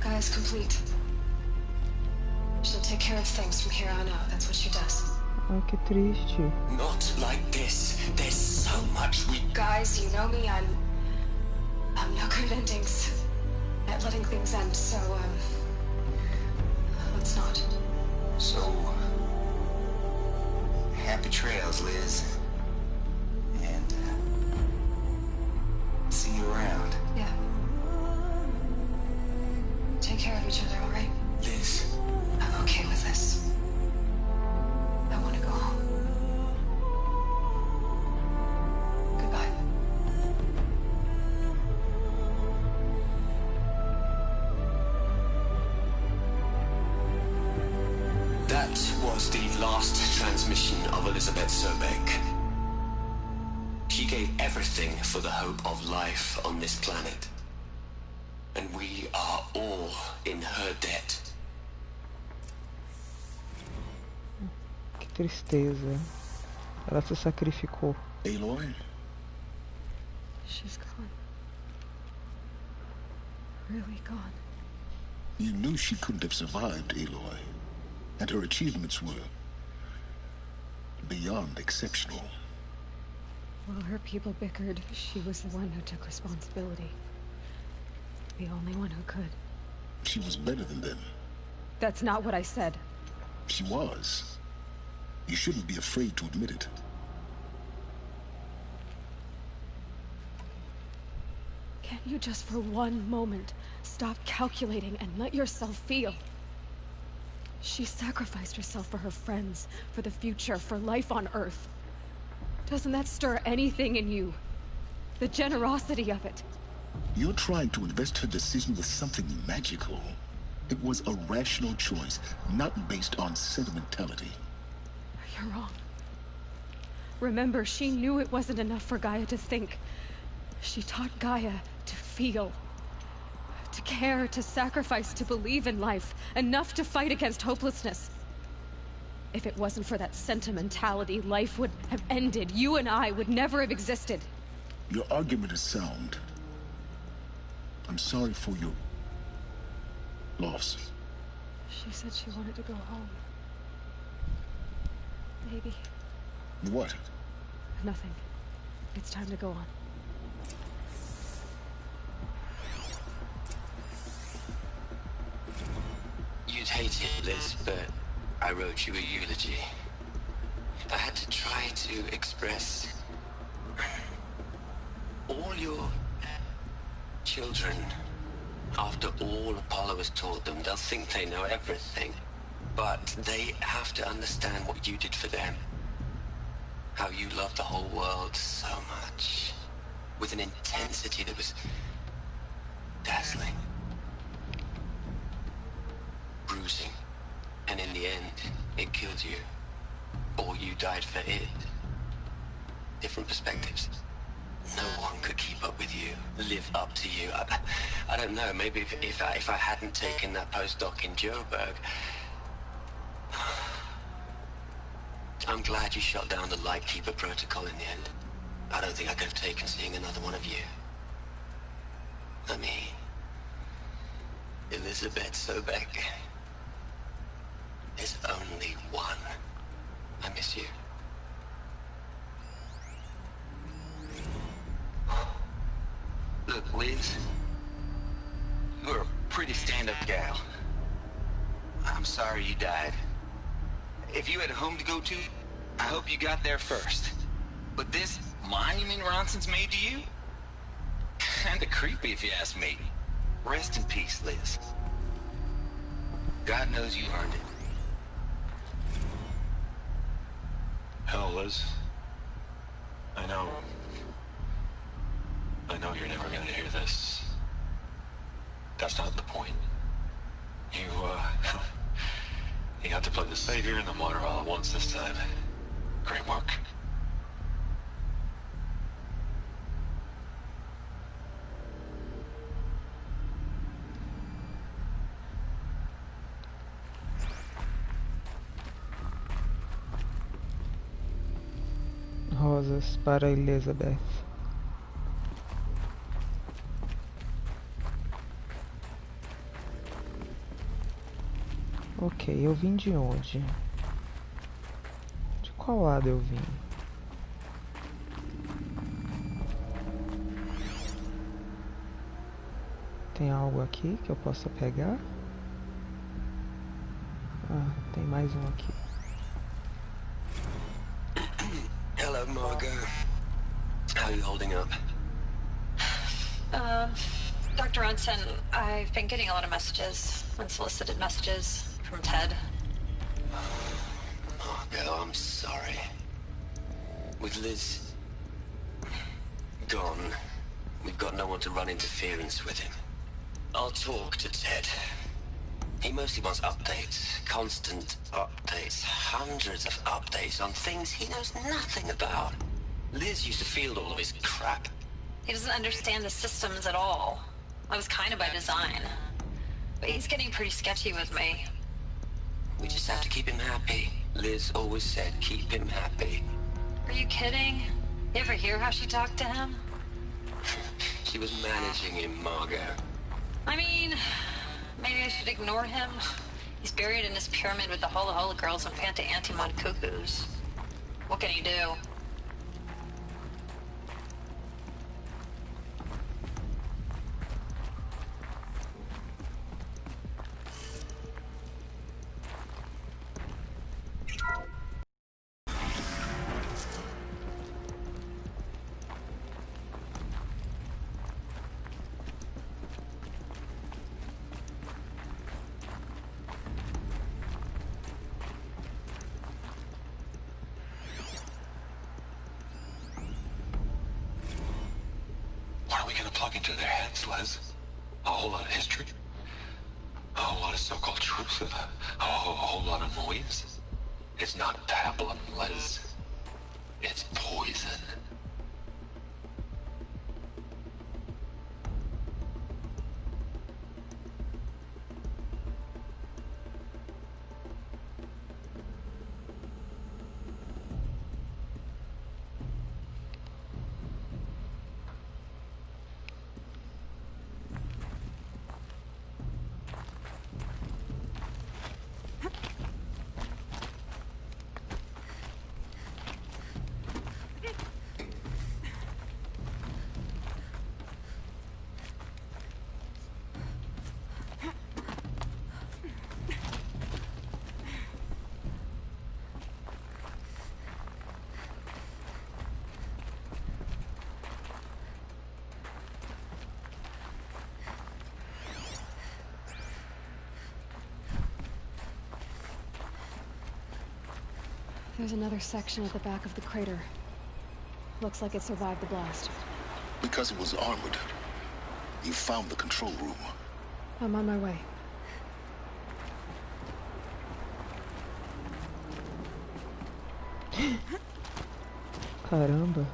Gaia's complete. She'll take care of things from here on out. That's what she does. Ai, que triste. Not like this. There's so much we... Guys, you know me. I'm no good at endings. At letting things end, so, let's not. So, happy trails, Liz. And, see you around. Yeah. Take care of each other, all right? Liz. I'm okay with this. I want to go home. Goodbye. That was the last transmission of Elizabeth Sobek. She gave everything for the hope of life on this planet. And we are all in her debt. Que tristeza. Ela se sacrificou. Aloy? She's gone. Really gone. You knew she couldn't have survived, Aloy. And her achievements were beyond exceptional. While her people bickered, she was the one who took responsibility. The only one who could. She was better than them. That's not what I said. She was. You shouldn't be afraid to admit it. Can't you just for one moment stop calculating and let yourself feel? She sacrificed herself for her friends, for the future, for life on Earth. Doesn't that stir anything in you? The generosity of it. You're trying to invest her decision with something magical. It was a rational choice, not based on sentimentality. You're wrong. Remember, she knew it wasn't enough for Gaia to think. She taught Gaia to feel. To care, to sacrifice, to believe in life. Enough to fight against hopelessness. If it wasn't for that sentimentality, life would have ended. You and I would never have existed. Your argument is sound. I'm sorry for your loss. She said she wanted to go home. Maybe. What? Nothing. It's time to go on. You'd hate it, Liz, but I wrote you a eulogy. I had to try to express all your children. After all Apollo has taught them, they'll think they know everything. But they have to understand what you did for them. How you loved the whole world so much. With an intensity that was dazzling. Bruising. And in the end, it killed you. Or you died for it. Different perspectives. No one could keep up with you, live up to you. I don't know, maybe if I hadn't taken that postdoc in Joburg... I'm glad you shut down the Lightkeeper protocol in the end. I don't think I could have taken seeing another one of you. I mean... Elizabeth Sobek. There's only one. I miss you. Look, Liz, you're a pretty stand-up gal. I'm sorry you died. If you had a home to go to, I hope you got there first. But this monument Ronson's made to you? Kinda creepy if you ask me. Rest in peace, Liz. God knows you earned it. Hell, Liz. I know you're never gonna hear this. That's not the point. You, you got to play the savior and the martyr all at once this time. Great work. Rosas para Elizabeth. Ok, eu vim de onde? De qual lado eu vim? Tem algo aqui que eu possa pegar? Ah, tem mais um aqui. Hello, Margot. How are you holding up? Dr. Ronson, I've been getting a lot of messages, unsolicited messages from Ted. Margot, I'm sorry. With Liz gone, we've got no one to run interference with him. I'll talk to Ted. He mostly wants updates, constant updates, hundreds of updates on things he knows nothing about. Liz used to field all of his crap. He doesn't understand the systems at all. That was kind of by design. But he's getting pretty sketchy with me. We just have to keep him happy. Liz always said keep him happy. Are you kidding? You ever hear how she talked to him? She was managing him, Margot. I mean, maybe I should ignore him. He's buried in his pyramid with the Hola Hola girls and Panta Antimon cuckoos. What can he do? What are we gonna plug into their heads, Liz? A whole lot of history? A whole lot of so-called truth? A whole lot of noise? It's not pablum, Liz. It's poison. There's another section at the back of the crater. Looks like it survived the blast. Because it was armored, you found the control room. I'm on my way. Caramba.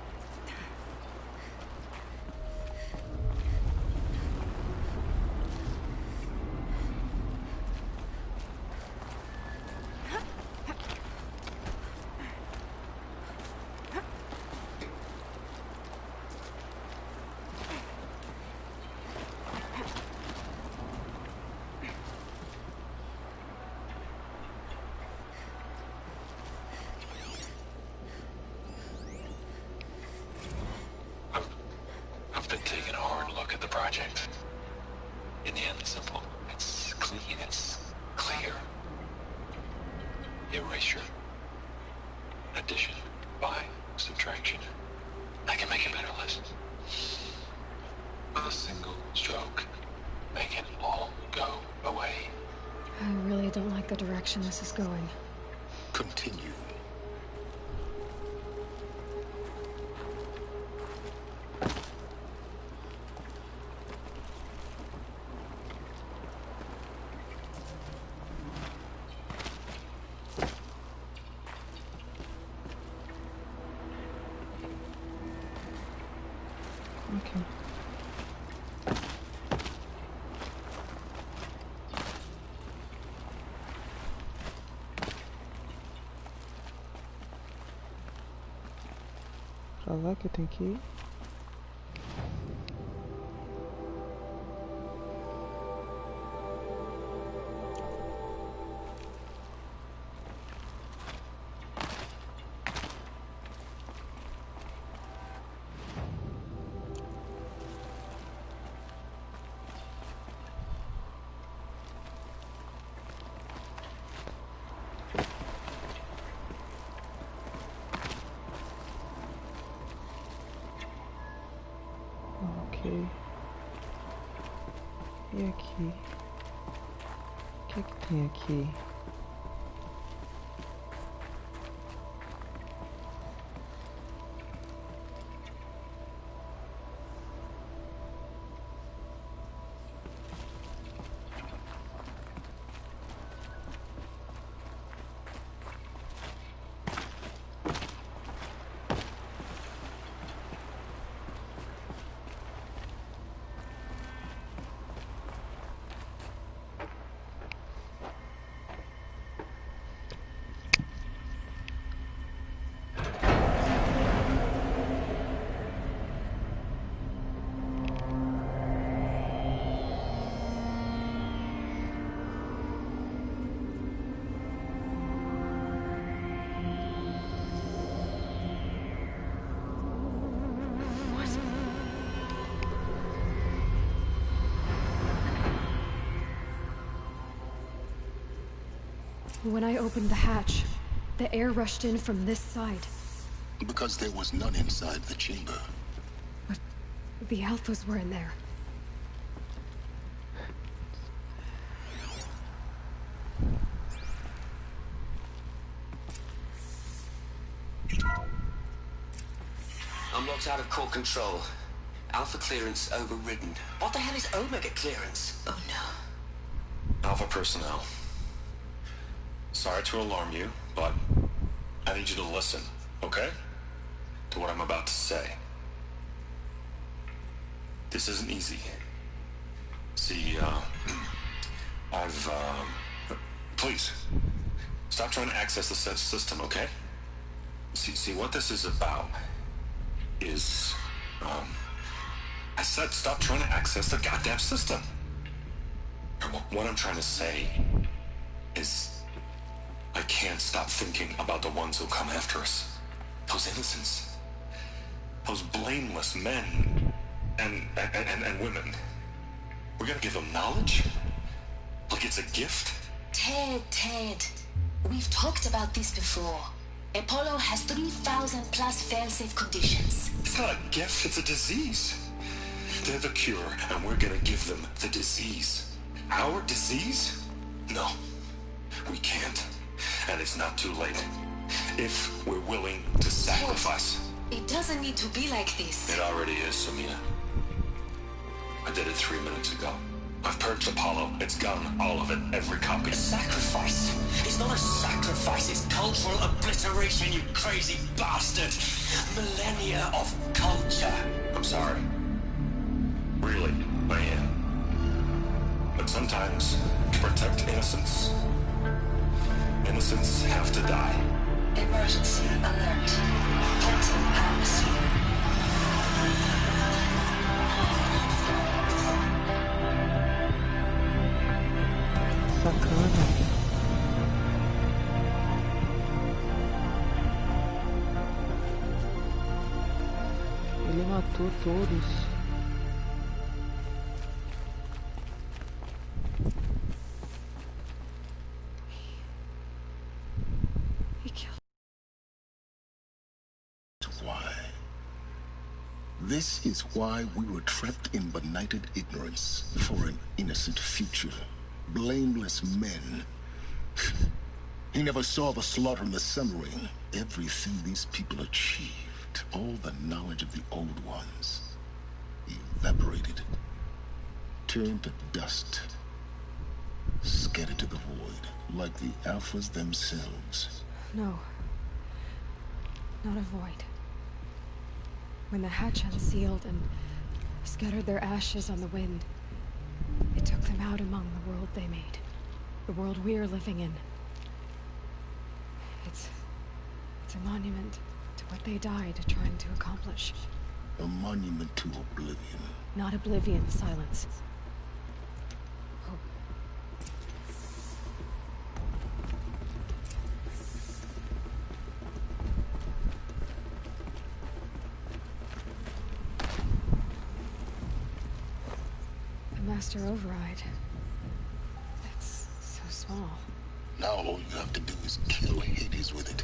don't like the direction this is going. Continue. Ok. Pra lá que eu tenho que ir. Ok. E aqui? O que é que tem aqui? When I opened the hatch, the air rushed in from this side. Because there was none inside the chamber. But the Alphas were in there. I'm locked out of core control. Alpha clearance overridden. What the hell is Omega clearance? Oh no. Alpha personnel. Sorry to alarm you, but I need you to listen, okay? To what I'm about to say. This isn't easy. See, please, stop trying to access the system, okay? See, what this is about is, I said stop trying to access the goddamn system. What I'm trying to say is, I can't stop thinking about the ones who come after us. Those innocents. Those blameless men and women. We're gonna give them knowledge? Like it's a gift? Ted. We've talked about this before. Apollo has 3,000 plus fail-safe conditions. It's not a gift, it's a disease. They're the cure, and we're gonna give them the disease. Our disease? No, we can't. And it's not too late. If we're willing to sacrifice. It doesn't need to be like this. It already is, Samina. I did it 3 minutes ago. I've purged Apollo. It's gone. All of it. Every copy. A sacrifice? It's not a sacrifice. It's cultural obliteration, you crazy bastard. Millennia of culture. I'm sorry. Really, I am. But sometimes, to protect innocence, innocents have to die. Emergency alert. Captain atmosphere. Sacana. Ele matou todos. He killed. Why? This is why we were trapped in benighted ignorance for an innocent future. Blameless men He never saw the slaughter in the Summering. Everything these people achieved, all the knowledge of the old ones, evaporated, turned to dust, scattered to the void, like the Alphas themselves. No. Not a void. When the hatch unsealed and scattered their ashes on the wind, it took them out among the world they made. The world we're living in. It's a monument to what they died trying to accomplish. A monument to oblivion. Not oblivion, Silence. Hope. The Master Override. That's so small. Now all you have to do is kill Hades with it.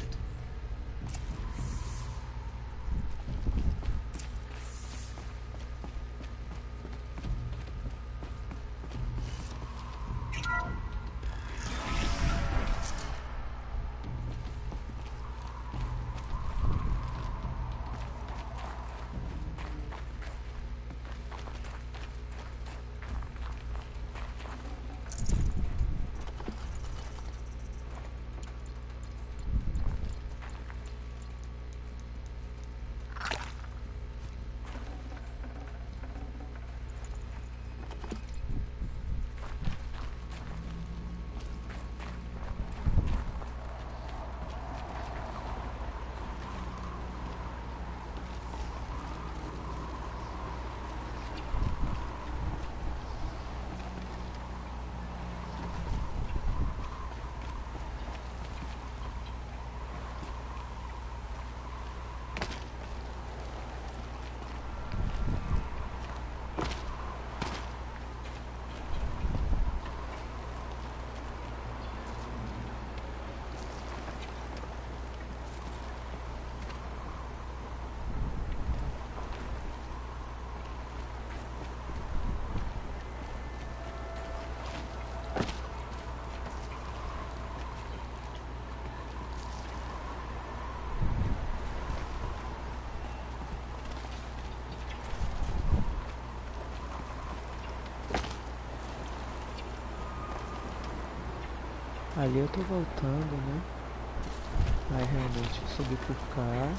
Ali eu tô voltando, né? Aí realmente eu subi por cá.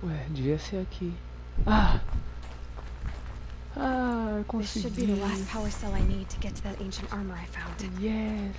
Ué, devia ser aqui. Ah! Ah, This should be consegui. the last power cell I need to get to that ancient armor I found. Yes!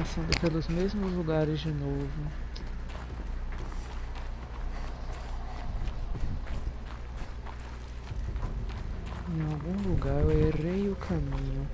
Passando pelos mesmos lugares de novo. Em algum lugar eu errei o caminho.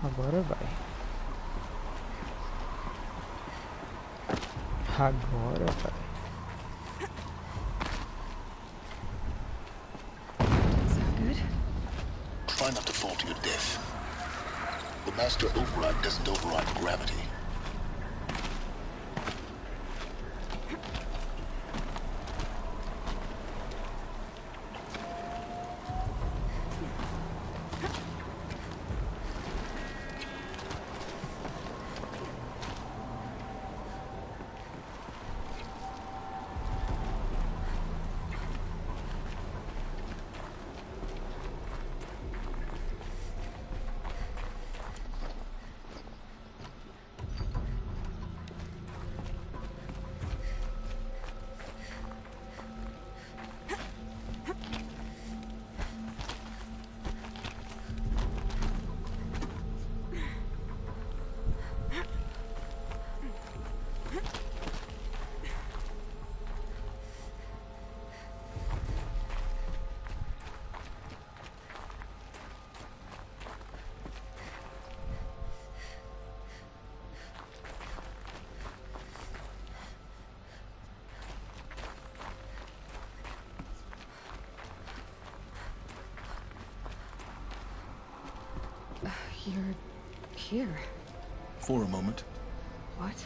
Agora vai. Agora vai. Try not to fall to your death. The master override doesn't override gravity. You're here. For a moment. What?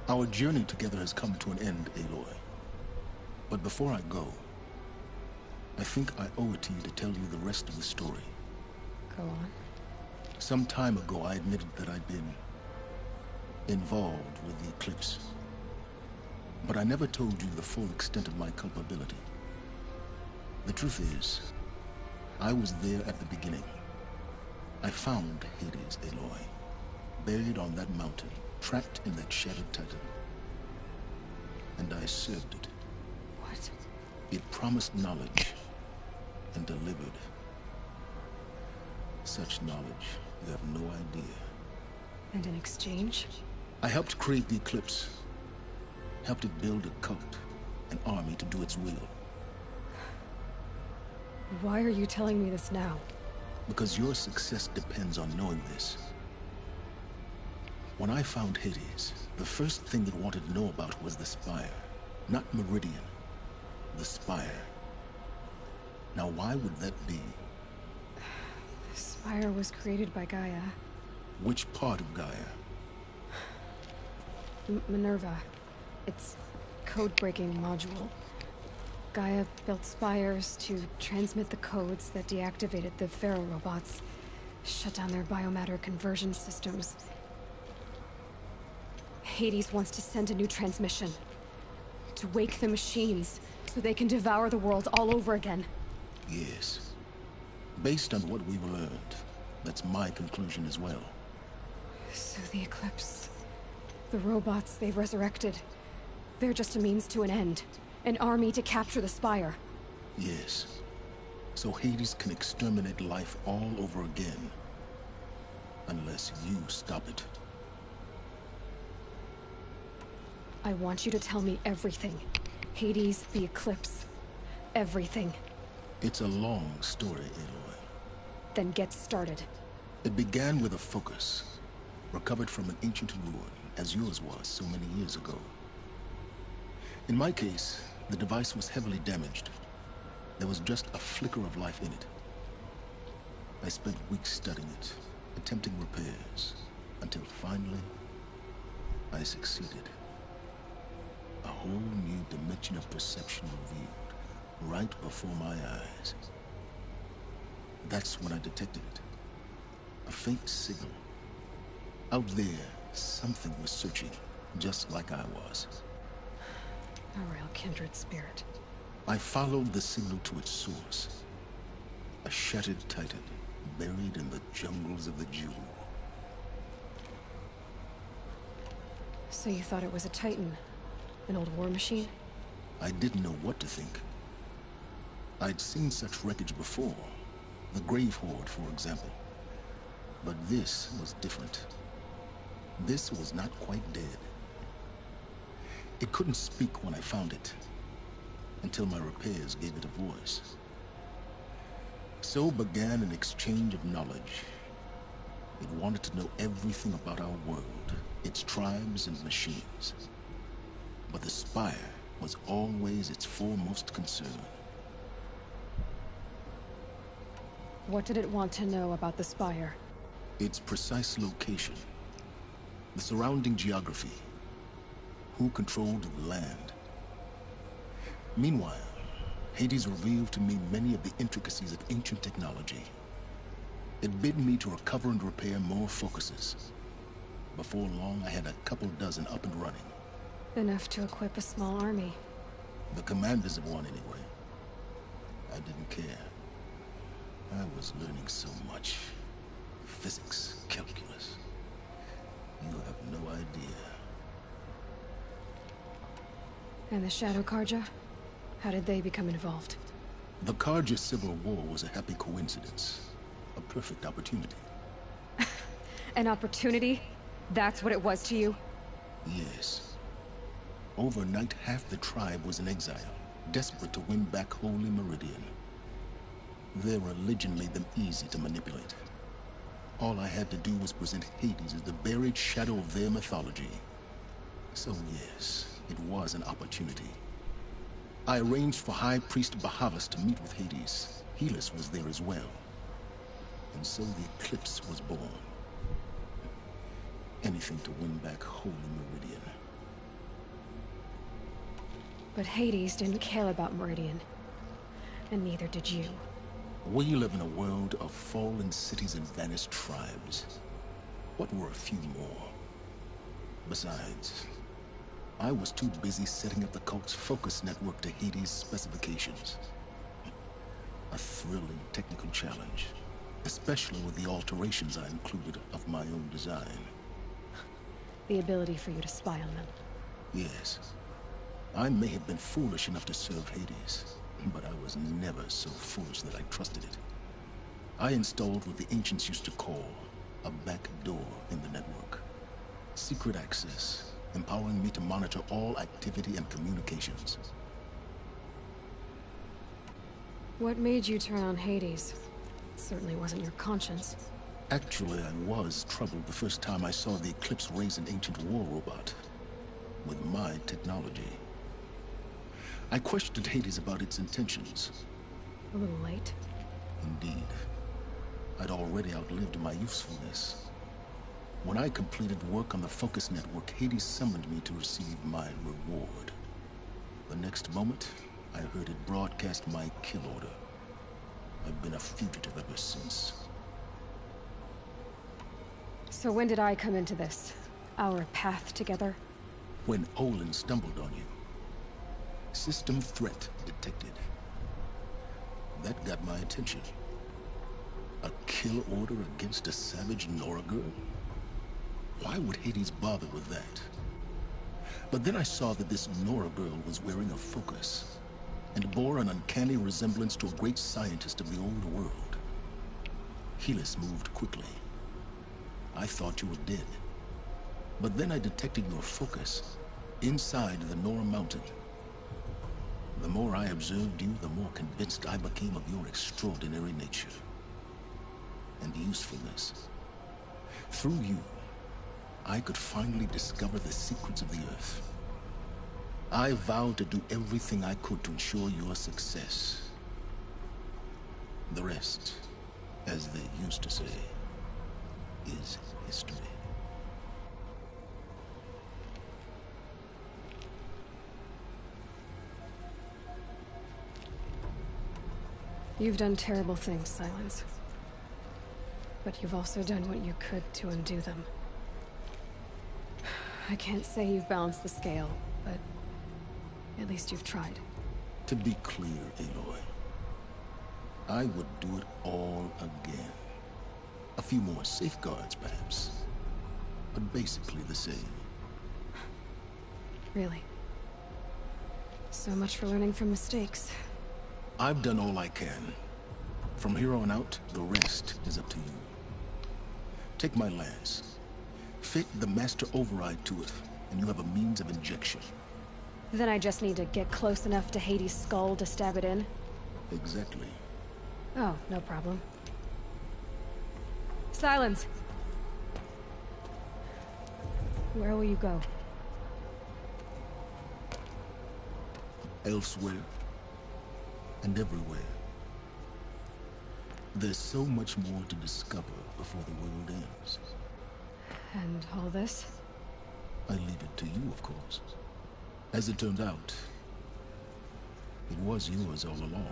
Our journey together has come to an end, Aloy. But before I go, I think I owe it to you to tell you the rest of the story. Go on. Some time ago, I admitted that I'd been involved with the eclipse. But I never told you the full extent of my culpability. The truth is, I was there at the beginning. I found Hades, Aloy, buried on that mountain, trapped in that shattered titan. And I served it. What? It promised knowledge and delivered. Such knowledge, you have no idea. And in exchange? I helped create the eclipse. Helped it build a cult, an army to do its will. Why are you telling me this now? Because your success depends on knowing this. When I found Hades, the first thing it wanted to know about was the Spire. Not Meridian. The Spire. Now why would that be? The Spire was created by Gaia. Which part of Gaia? Minerva. Its code-breaking module. Gaia built spires to transmit the codes that deactivated the Pharaoh robots, shut down their biomatter conversion systems. Hades wants to send a new transmission. To wake the machines, so they can devour the world all over again. Yes. Based on what we've learned, that's my conclusion as well. So the Eclipse... the robots they've resurrected... they're just a means to an end. An army to capture the Spire. Yes. So Hades can exterminate life all over again. Unless you stop it. I want you to tell me everything. Hades, the Eclipse. Everything. It's a long story, Aloy. Then get started. It began with a focus. Recovered from an ancient ruin, as yours was so many years ago. In my case, the device was heavily damaged. There was just a flicker of life in it. I spent weeks studying it, attempting repairs, until finally, I succeeded. A whole new dimension of perception revealed, right before my eyes. That's when I detected it. A faint signal. Out there, something was searching, just like I was. A real kindred spirit. I followed the signal to its source. A shattered titan, buried in the jungles of the Jewel. So you thought it was a titan? An old war machine? I didn't know what to think. I'd seen such wreckage before. The Grave Horde, for example. But this was different. This was not quite dead. It couldn't speak when I found it, until my repairs gave it a voice. So began an exchange of knowledge. It wanted to know everything about our world, its tribes and machines. But the Spire was always its foremost concern. What did it want to know about the Spire? Its precise location, the surrounding geography, who controlled the land. Meanwhile, Hades revealed to me many of the intricacies of ancient technology. It bid me to recover and repair more focuses. Before long, I had a couple dozen up and running. Enough to equip a small army. The commanders of one, anyway. I didn't care. I was learning so much. Physics, calculus. You have no idea. And the Shadow Karja? How did they become involved? The Karja Civil War was a happy coincidence. A perfect opportunity. An opportunity? That's what it was to you? Yes. Overnight, half the tribe was in exile, desperate to win back Holy Meridian. Their religion made them easy to manipulate. All I had to do was present Hades as the buried shadow of their mythology. So yes, it was an opportunity. I arranged for High Priest Bahavas to meet with Hades. Helis was there as well. And so the Eclipse was born. Anything to win back Holy Meridian. But Hades didn't care about Meridian. And neither did you. We live in a world of fallen cities and vanished tribes. What were a few more? Besides, I was too busy setting up the cult's focus network to Hades' specifications. A thrilling technical challenge, especially with the alterations I included of my own design. The ability for you to spy on them. Yes. I may have been foolish enough to serve Hades, but I was never so foolish that I trusted it. I installed what the ancients used to call a back door in the network. Secret access, empowering me to monitor all activity and communications. What made you turn on Hades? It certainly wasn't your conscience. Actually, I was troubled the first time I saw the Eclipse raise an ancient war robot with my technology. I questioned Hades about its intentions. A little late. Indeed. I'd already outlived my usefulness. When I completed work on the Focus Network, Hades summoned me to receive my reward. The next moment, I heard it broadcast my kill order. I've been a fugitive ever since. So when did I come into this? Our path together? When Olin stumbled on you. System threat detected. That got my attention. A kill order against a savage Nora girl? Why would Hades bother with that? But then I saw that this Nora girl was wearing a focus, and bore an uncanny resemblance to a great scientist of the old world. Helis moved quickly. I thought you were dead. But then I detected your focus inside the Nora mountain. The more I observed you, the more convinced I became of your extraordinary nature and usefulness. Through you, I could finally discover the secrets of the Earth. I vowed to do everything I could to ensure your success. The rest, as they used to say, is history. You've done terrible things, Silence. But you've also done what you could to undo them. I can't say you've balanced the scale, but at least you've tried. To be clear, Aloy, I would do it all again. A few more safeguards, perhaps, but basically the same. Really? So much for learning from mistakes. I've done all I can. From here on out, the rest is up to you. Take my lance. Fit the master override to it, and you have a means of injection. Then I just need to get close enough to Hades' skull to stab it in? Exactly. Oh, no problem. Silence! Where will you go? Elsewhere. And everywhere. There's so much more to discover before the world ends. And all this? I leave it to you, of course. As it turned out, it was yours all along.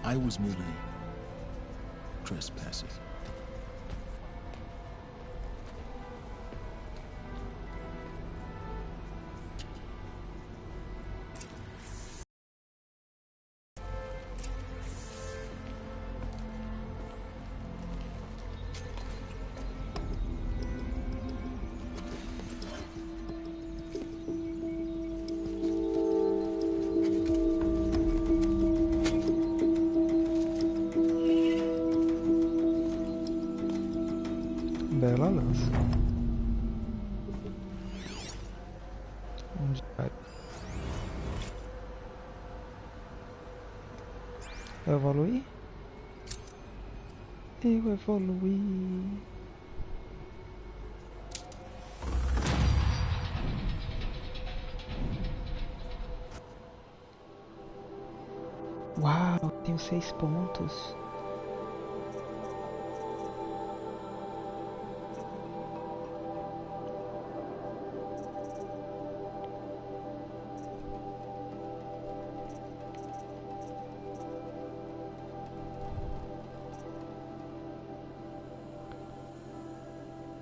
I was merely trespassing. Bela lança. Onde vai? Eu evoluí? Eu evoluí. Uau, tenho 6 pontos.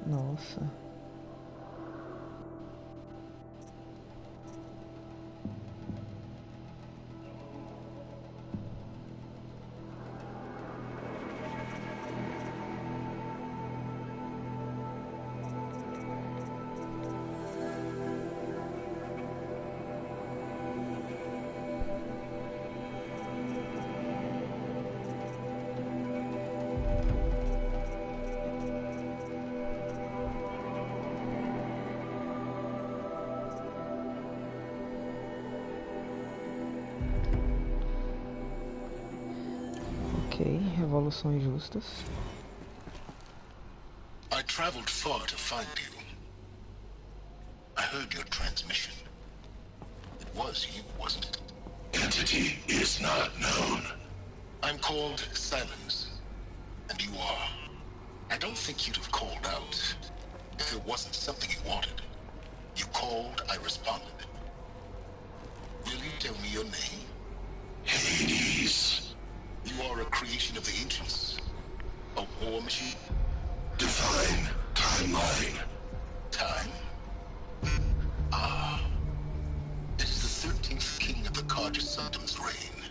Nossa. Ok, revoluções justas. I traveled far to find you. I heard your transmission. It was you, wasn't it? Entity is not known. I'm called Silence, and you are. I don't think you'd have called out if it wasn't something you wanted. You called, I responded. Will you tell me your name? Hades. You are a creation of the ancients. A war machine? Define timeline. Time? Ah. It is the 13th king of the Karja Sanctum's reign.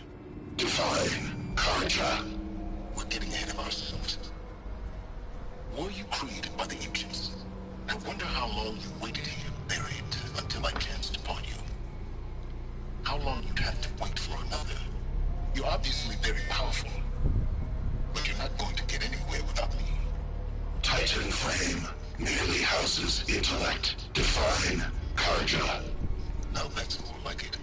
Define Karja. We're getting ahead of ourselves. Were you created by the ancients? I wonder how long you waited here, buried, until I chanced upon you. How long you'd have to wait for another. You're obviously very powerful, but you're not going to get anywhere without me. Titan flame merely houses intellect. Define Karja. Now that's more like it.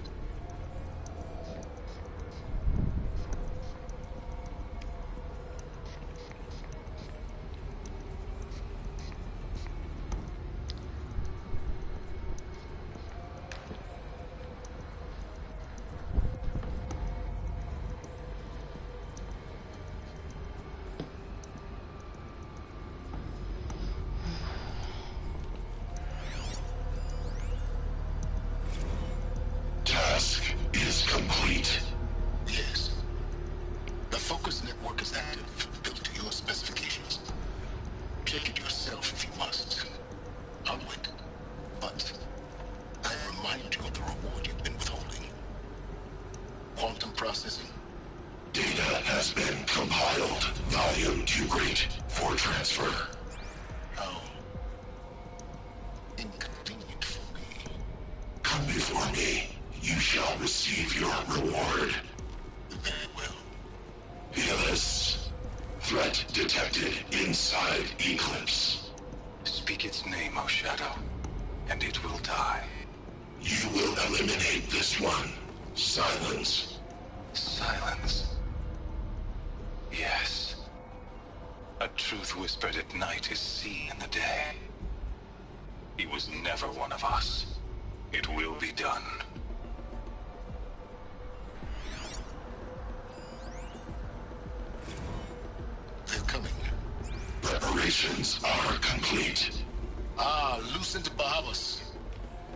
Task is complete. Yes. The focus network is active, built to your specifications. Check it yourself if you must. I'll wait. But I remind you of the reward you've been withholding. Quantum processing. Data has been compiled. Volume too great for transfer. How inconvenient for me. Come before me. You shall receive your reward. Very well. Fearless. Threat detected inside Eclipse. Speak its name, O Shadow, and it will die. You will eliminate this one. Silence. Silence. Yes. A truth whispered at night is seen in the day. He was never one of us. It will be done. They're coming. Preparations are complete. Ah, Lucent Bahavas.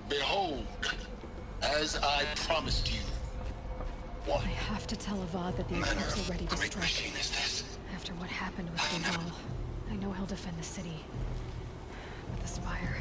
Behold, as I promised you. I have to tell Avad that the Eclipse are ready to Great strike. machine is this? After what happened with Duval, I know he'll defend the city. But the Spire...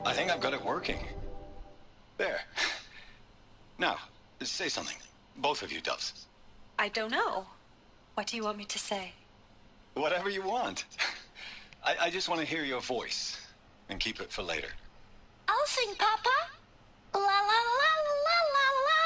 I think I've got it working. There. Now, say something. Both of you, Doves. I don't know. What do you want me to say? Whatever you want. I just want to hear your voice. And keep it for later. I'll sing, Papa. La la la la la la.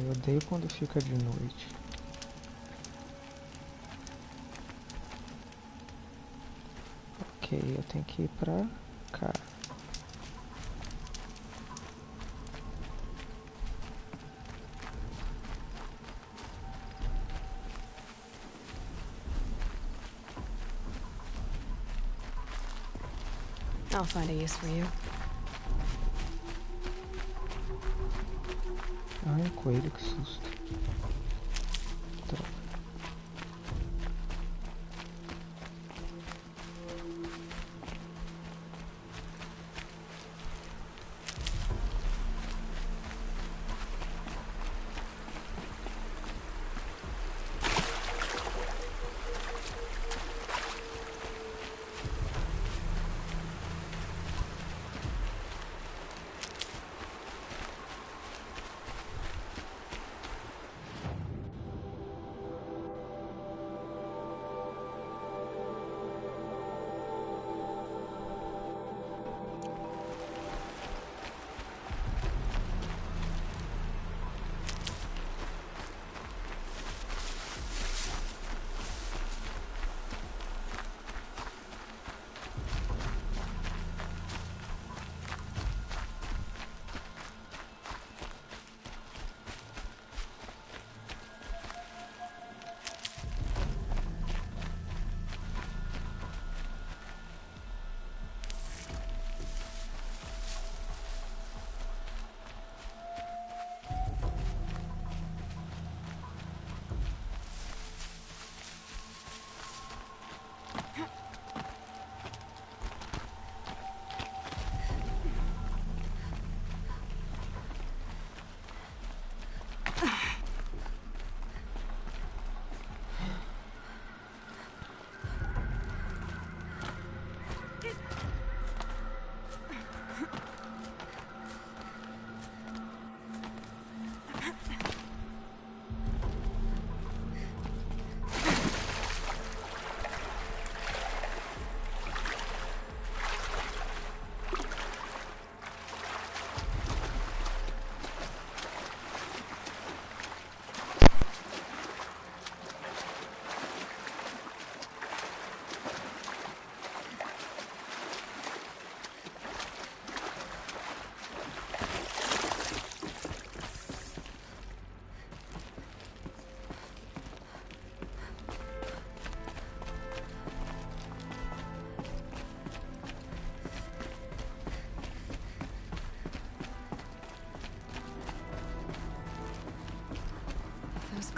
Eu odeio quando fica de noite. Ok, eu tenho que ir pra cá. I'll find a use for you. Ai, coelho, que susto. Droga.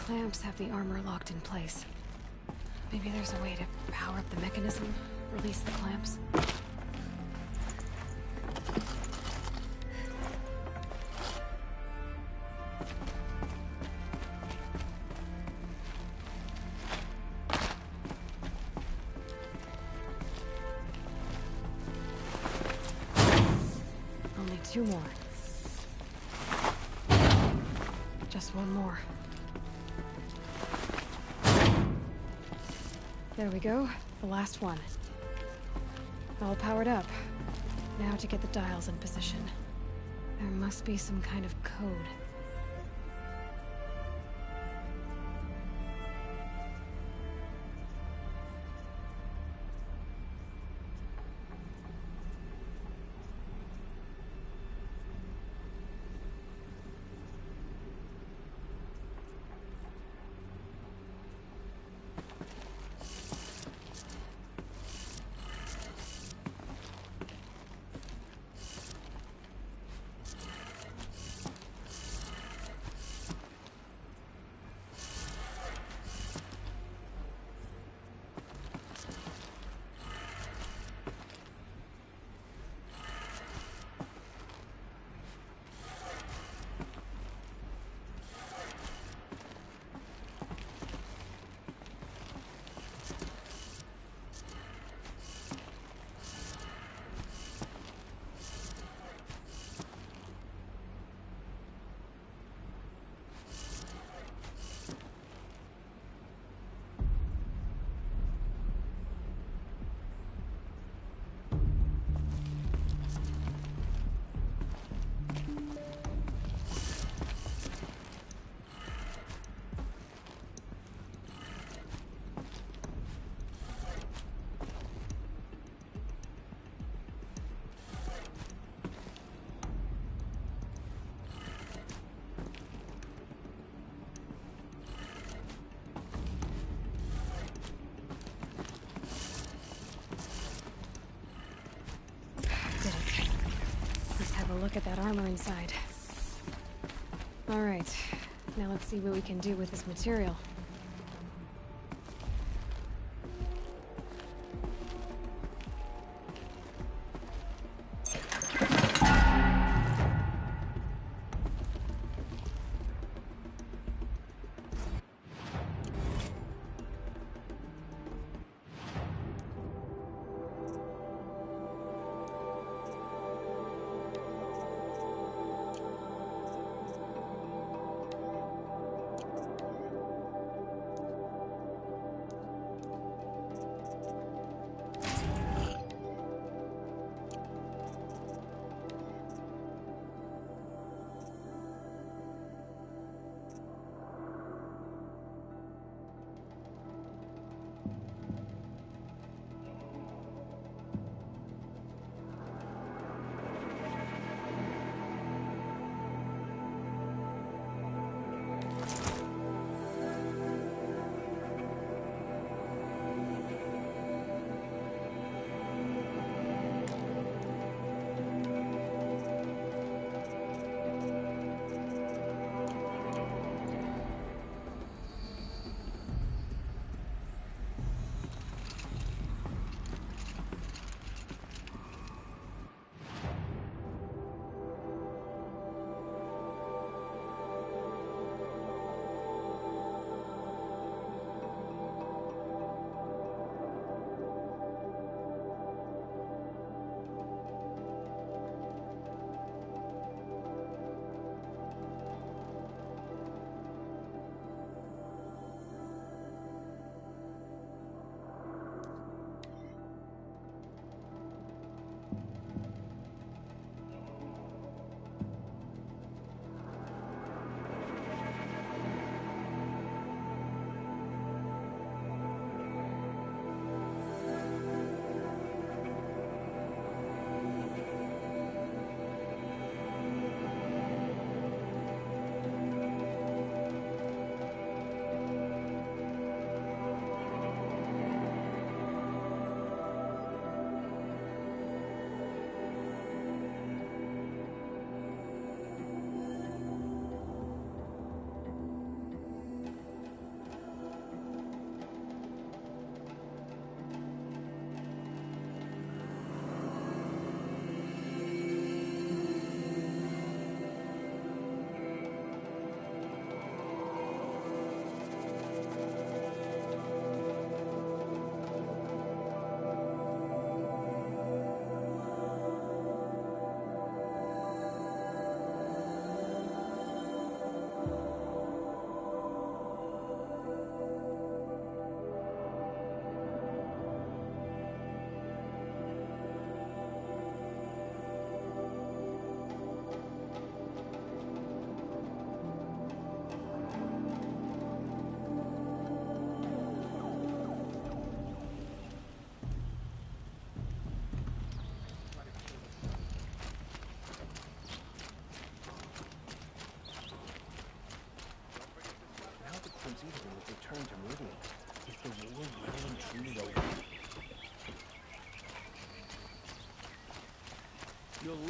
clamps have the armor locked in place. Maybe there's a way to power up the mechanism, release the clamps. Only 2 more. Just 1 more. There we go. The last one. All powered up. Now to get the dials in position. There must be some kind of code. Look at that armor inside. Alright, now let's see what we can do with this material.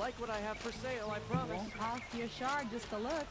like what I have for sale, I promise. Won't cost you a shard just to look.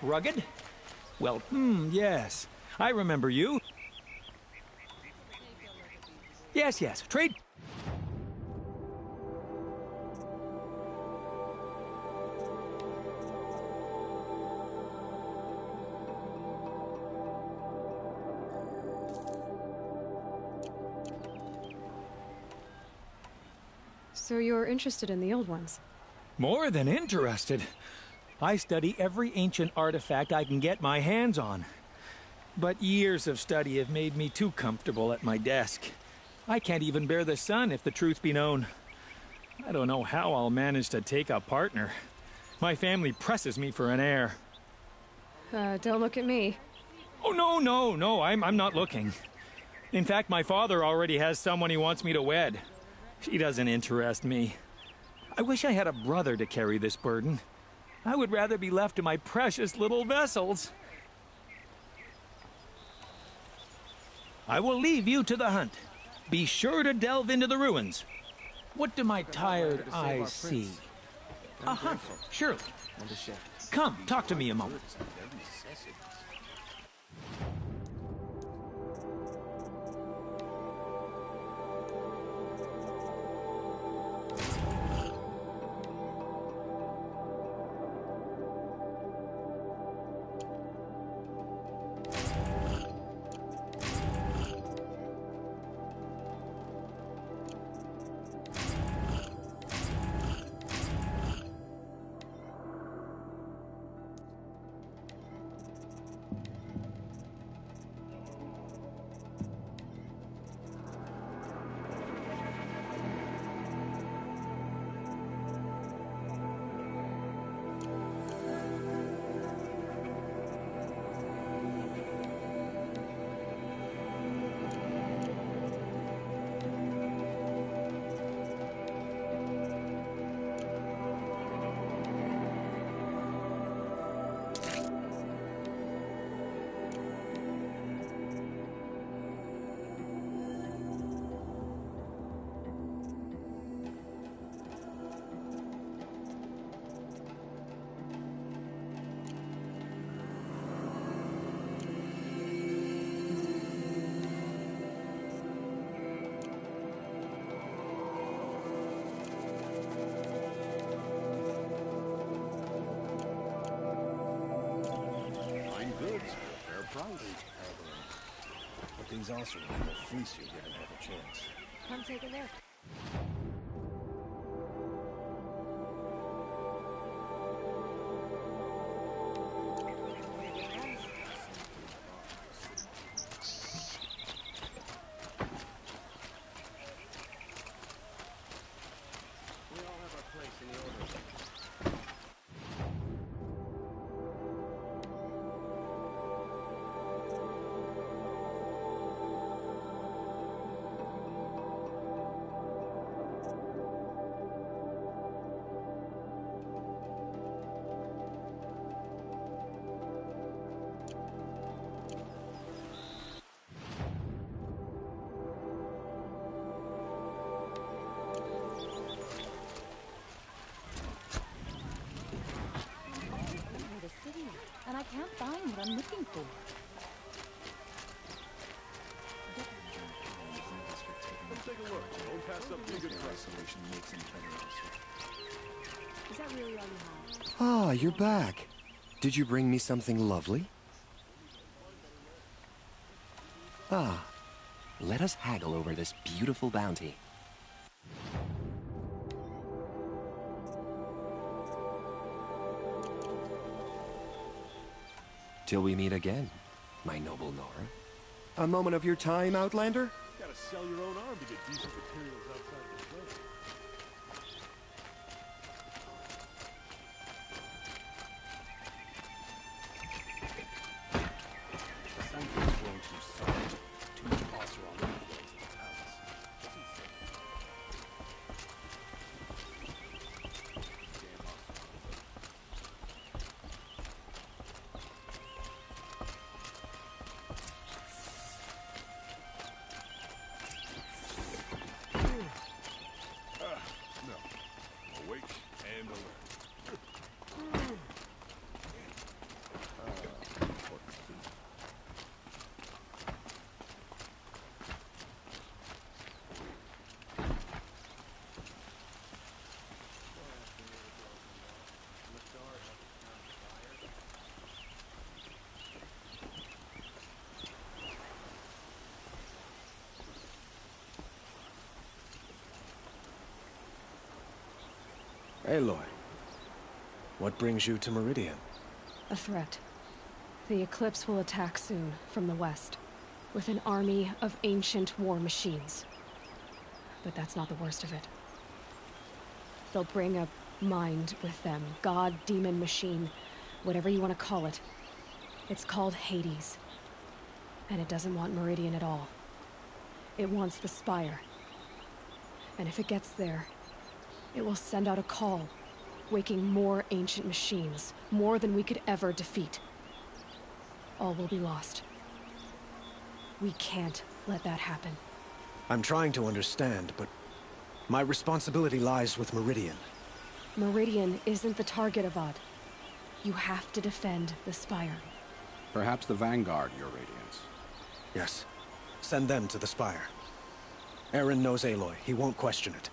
Rugged? Well, yes. I remember you. Yes, yes. Trade. So you're interested in the old ones? More than interested. I study every ancient artifact I can get my hands on. But years of study have made me too comfortable at my desk. I can't even bear the sun, if the truth be known. I don't know how I'll manage to take a partner. My family presses me for an heir. Don't look at me. Oh, no, I'm not looking. In fact, my father already has someone he wants me to wed. She doesn't interest me. I wish I had a brother to carry this burden. I would rather be left to my precious little vessels. I will leave you to the hunt. Be sure to delve into the ruins. What do my tired eyes see? A hunt, surely. Come, talk to me a moment. hate haggling. But these also will fleece you given half a chance. Come take a look. And I can't find what I'm looking for. Let's take a look. Don't pass up the good isolation makes him better. Is that really all you have? Ah, you're back. Did you bring me something lovely? Ah, let us haggle over this beautiful bounty. Till we meet again, my noble Nora. A moment of your time, Outlander? Gotta sell your own arm to get decent materials outside of the plane. Something's grown too soft. Too much moss are on the floors of the palace. No. Awake and alert. Aloy, what brings you to Meridian? A threat. The Eclipse will attack soon, from the west, with an army of ancient war machines. But that's not the worst of it. They'll bring a mind with them, god, demon, machine, whatever you want to call it. It's called Hades. And it doesn't want Meridian at all. It wants the Spire. And if it gets there, it will send out a call, waking more ancient machines, more than we could ever defeat. All will be lost. We can't let that happen. I'm trying to understand, but my responsibility lies with Meridian. Meridian isn't the target, Avad. You have to defend the Spire. Perhaps the Vanguard, Your Radiance. Yes. Send them to the Spire. Aaron knows Aloy. He won't question it.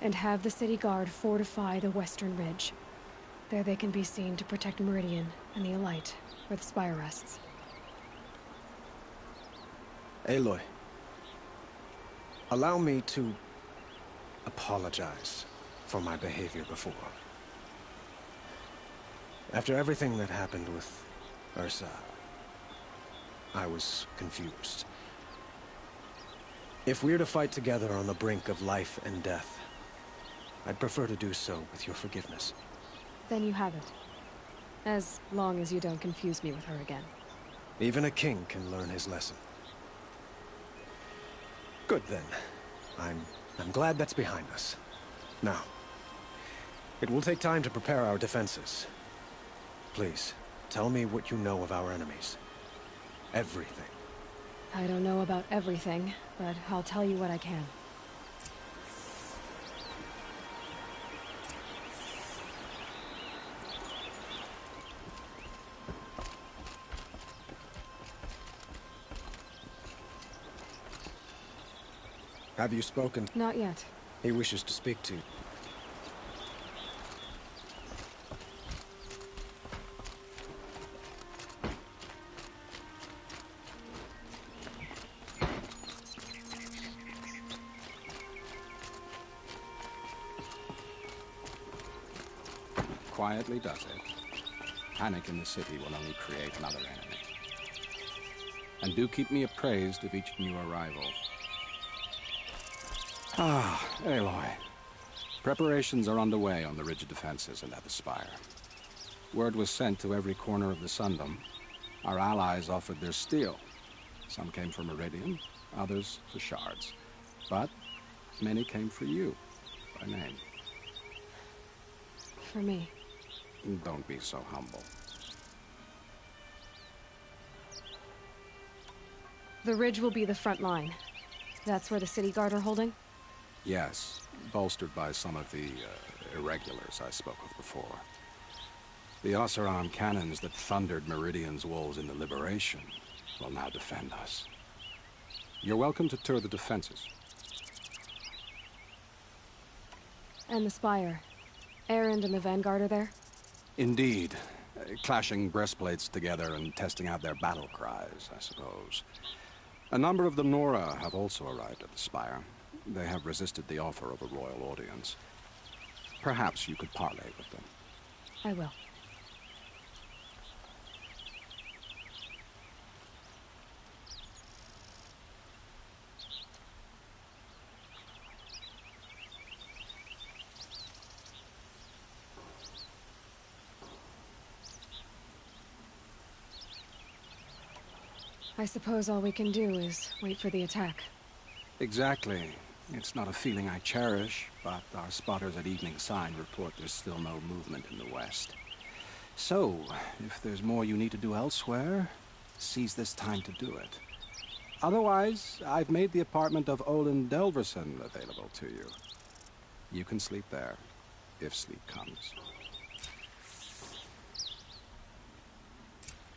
And have the city guard fortify the western ridge. There they can be seen to protect Meridian and the Elite, where the Spire rests. Aloy, allow me to apologize for my behavior before. After everything that happened with Ursa, I was confused. If we're to fight together on the brink of life and death, I'd prefer to do so with your forgiveness. Then you have it. As long as you don't confuse me with her again. Even a king can learn his lesson. Good then. I'm glad that's behind us. Now, it will take time to prepare our defenses. Please, tell me what you know of our enemies. Everything. I don't know about everything, but I'll tell you what I can. Have you spoken? Not yet. He wishes to speak to you. quietly does it, panic in the city will only create another enemy. And do keep me appraised of each new arrival. Ah, Aloy. Preparations are underway on the ridge defenses and at the spire. Word was sent to every corner of the Sundom. Our allies offered their steel. Some came for Meridian, others for shards. But many came for you, by name. For me. Don't be so humble. The ridge will be the front line. That's where the city guard are holding? Yes, bolstered by some of the irregulars I spoke of before. The Oseram cannons that thundered Meridian's walls in the Liberation will now defend us. You're welcome to tour the defenses. And the spire. Erend and the Vanguard are there? Indeed. Clashing breastplates together and testing out their battle cries, I suppose. A number of the Nora have also arrived at the spire. They have resisted the offer of a royal audience. Perhaps you could parley with them. I will. I suppose all we can do is wait for the attack. Exactly. It's not a feeling I cherish, but our spotters at Evening Sign report there's still no movement in the west. So, if there's more you need to do elsewhere, seize this time to do it. Otherwise, I've made the apartment of Olin Delverson available to you. You can sleep there, if sleep comes.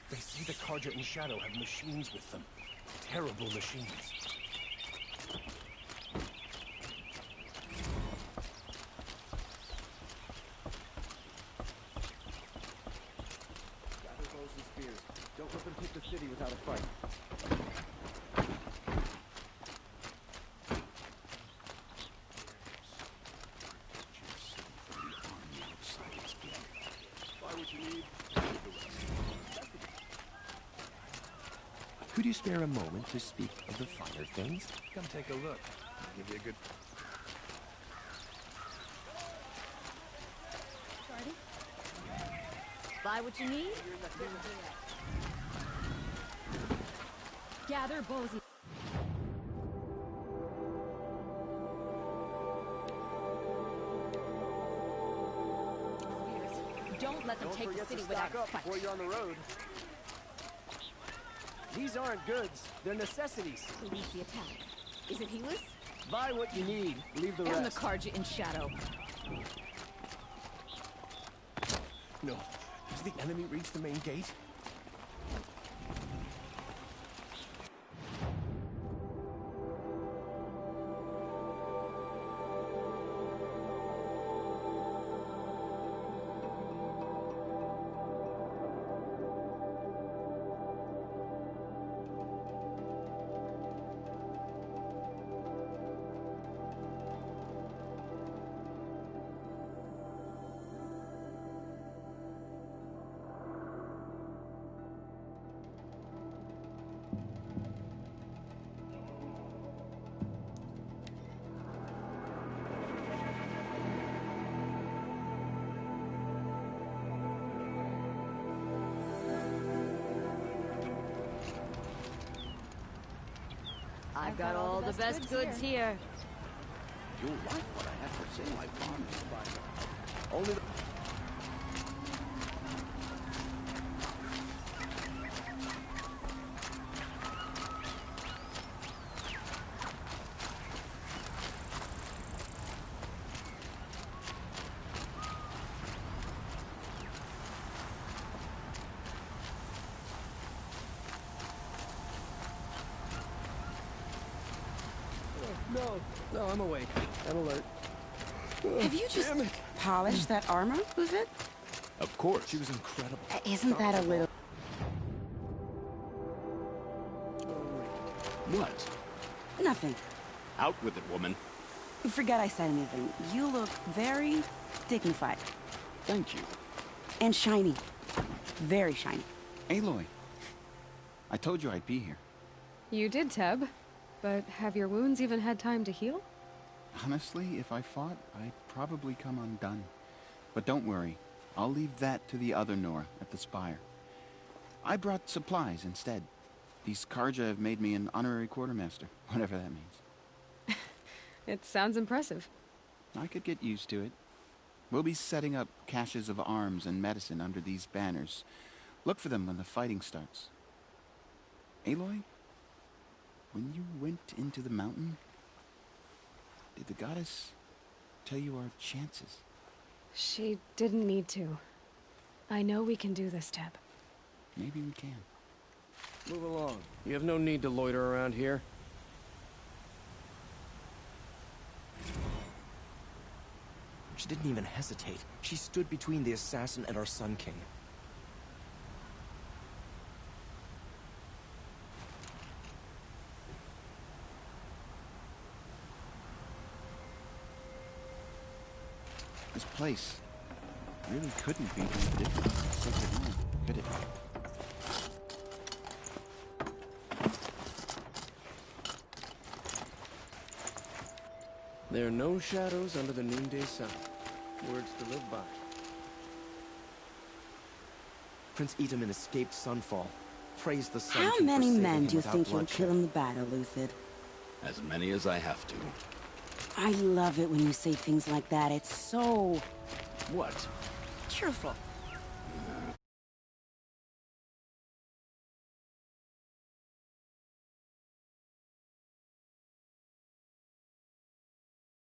They say the Carja and Shadow have machines with them. Terrible machines. Gather bows and spears. Don't let them take the city without a fight. Could you spare a moment to speak of the finer things? Come take a look. I'll give you a good... Buy what you need? Gather bows and... Don't let them take the city without a fight. Before you're on the road. These aren't goods, they're necessities. Who leads the attack? Is it Helis? Buy what you need, leave the rest. And the Carja in Shadow. No. Has the enemy reached the main gate? I've got all the best goods here. You'll like what I have for sale, I promise. Only the... No, I'm awake. I'm alert. Have you just polished that armor, was it? Of course. She was incredible. Isn't that a little... What? Nothing. Out with it, woman. Forget I said anything. You look very dignified. Thank you. And shiny. Very shiny. Aloy, I told you I'd be here. You did, Teb. But have your wounds even had time to heal? Honestly, if I fought, I'd probably come undone. But don't worry, I'll leave that to the other Nora at the Spire. I brought supplies instead. These Karja have made me an honorary quartermaster, whatever that means. It sounds impressive. I could get used to it. We'll be setting up caches of arms and medicine under these banners. Look for them when the fighting starts. Aloy, when you went into the mountain, did the goddess tell you our chances? She didn't need to. I know we can do this, Teb. Maybe we can. Move along. You have no need to loiter around here. She didn't even hesitate. She stood between the assassin and our Sun King. This place really couldn't be that different from Sacred Land, could it? There are no shadows under the noonday sun. Words to live by. Prince Itaman escaped Sunfall. Praise the Sun How King for many saving men him do you without think you'll bloodshed. kill in the battle, Lucid? As many as I have to. I love it when you say things like that. It's so What? cheerful.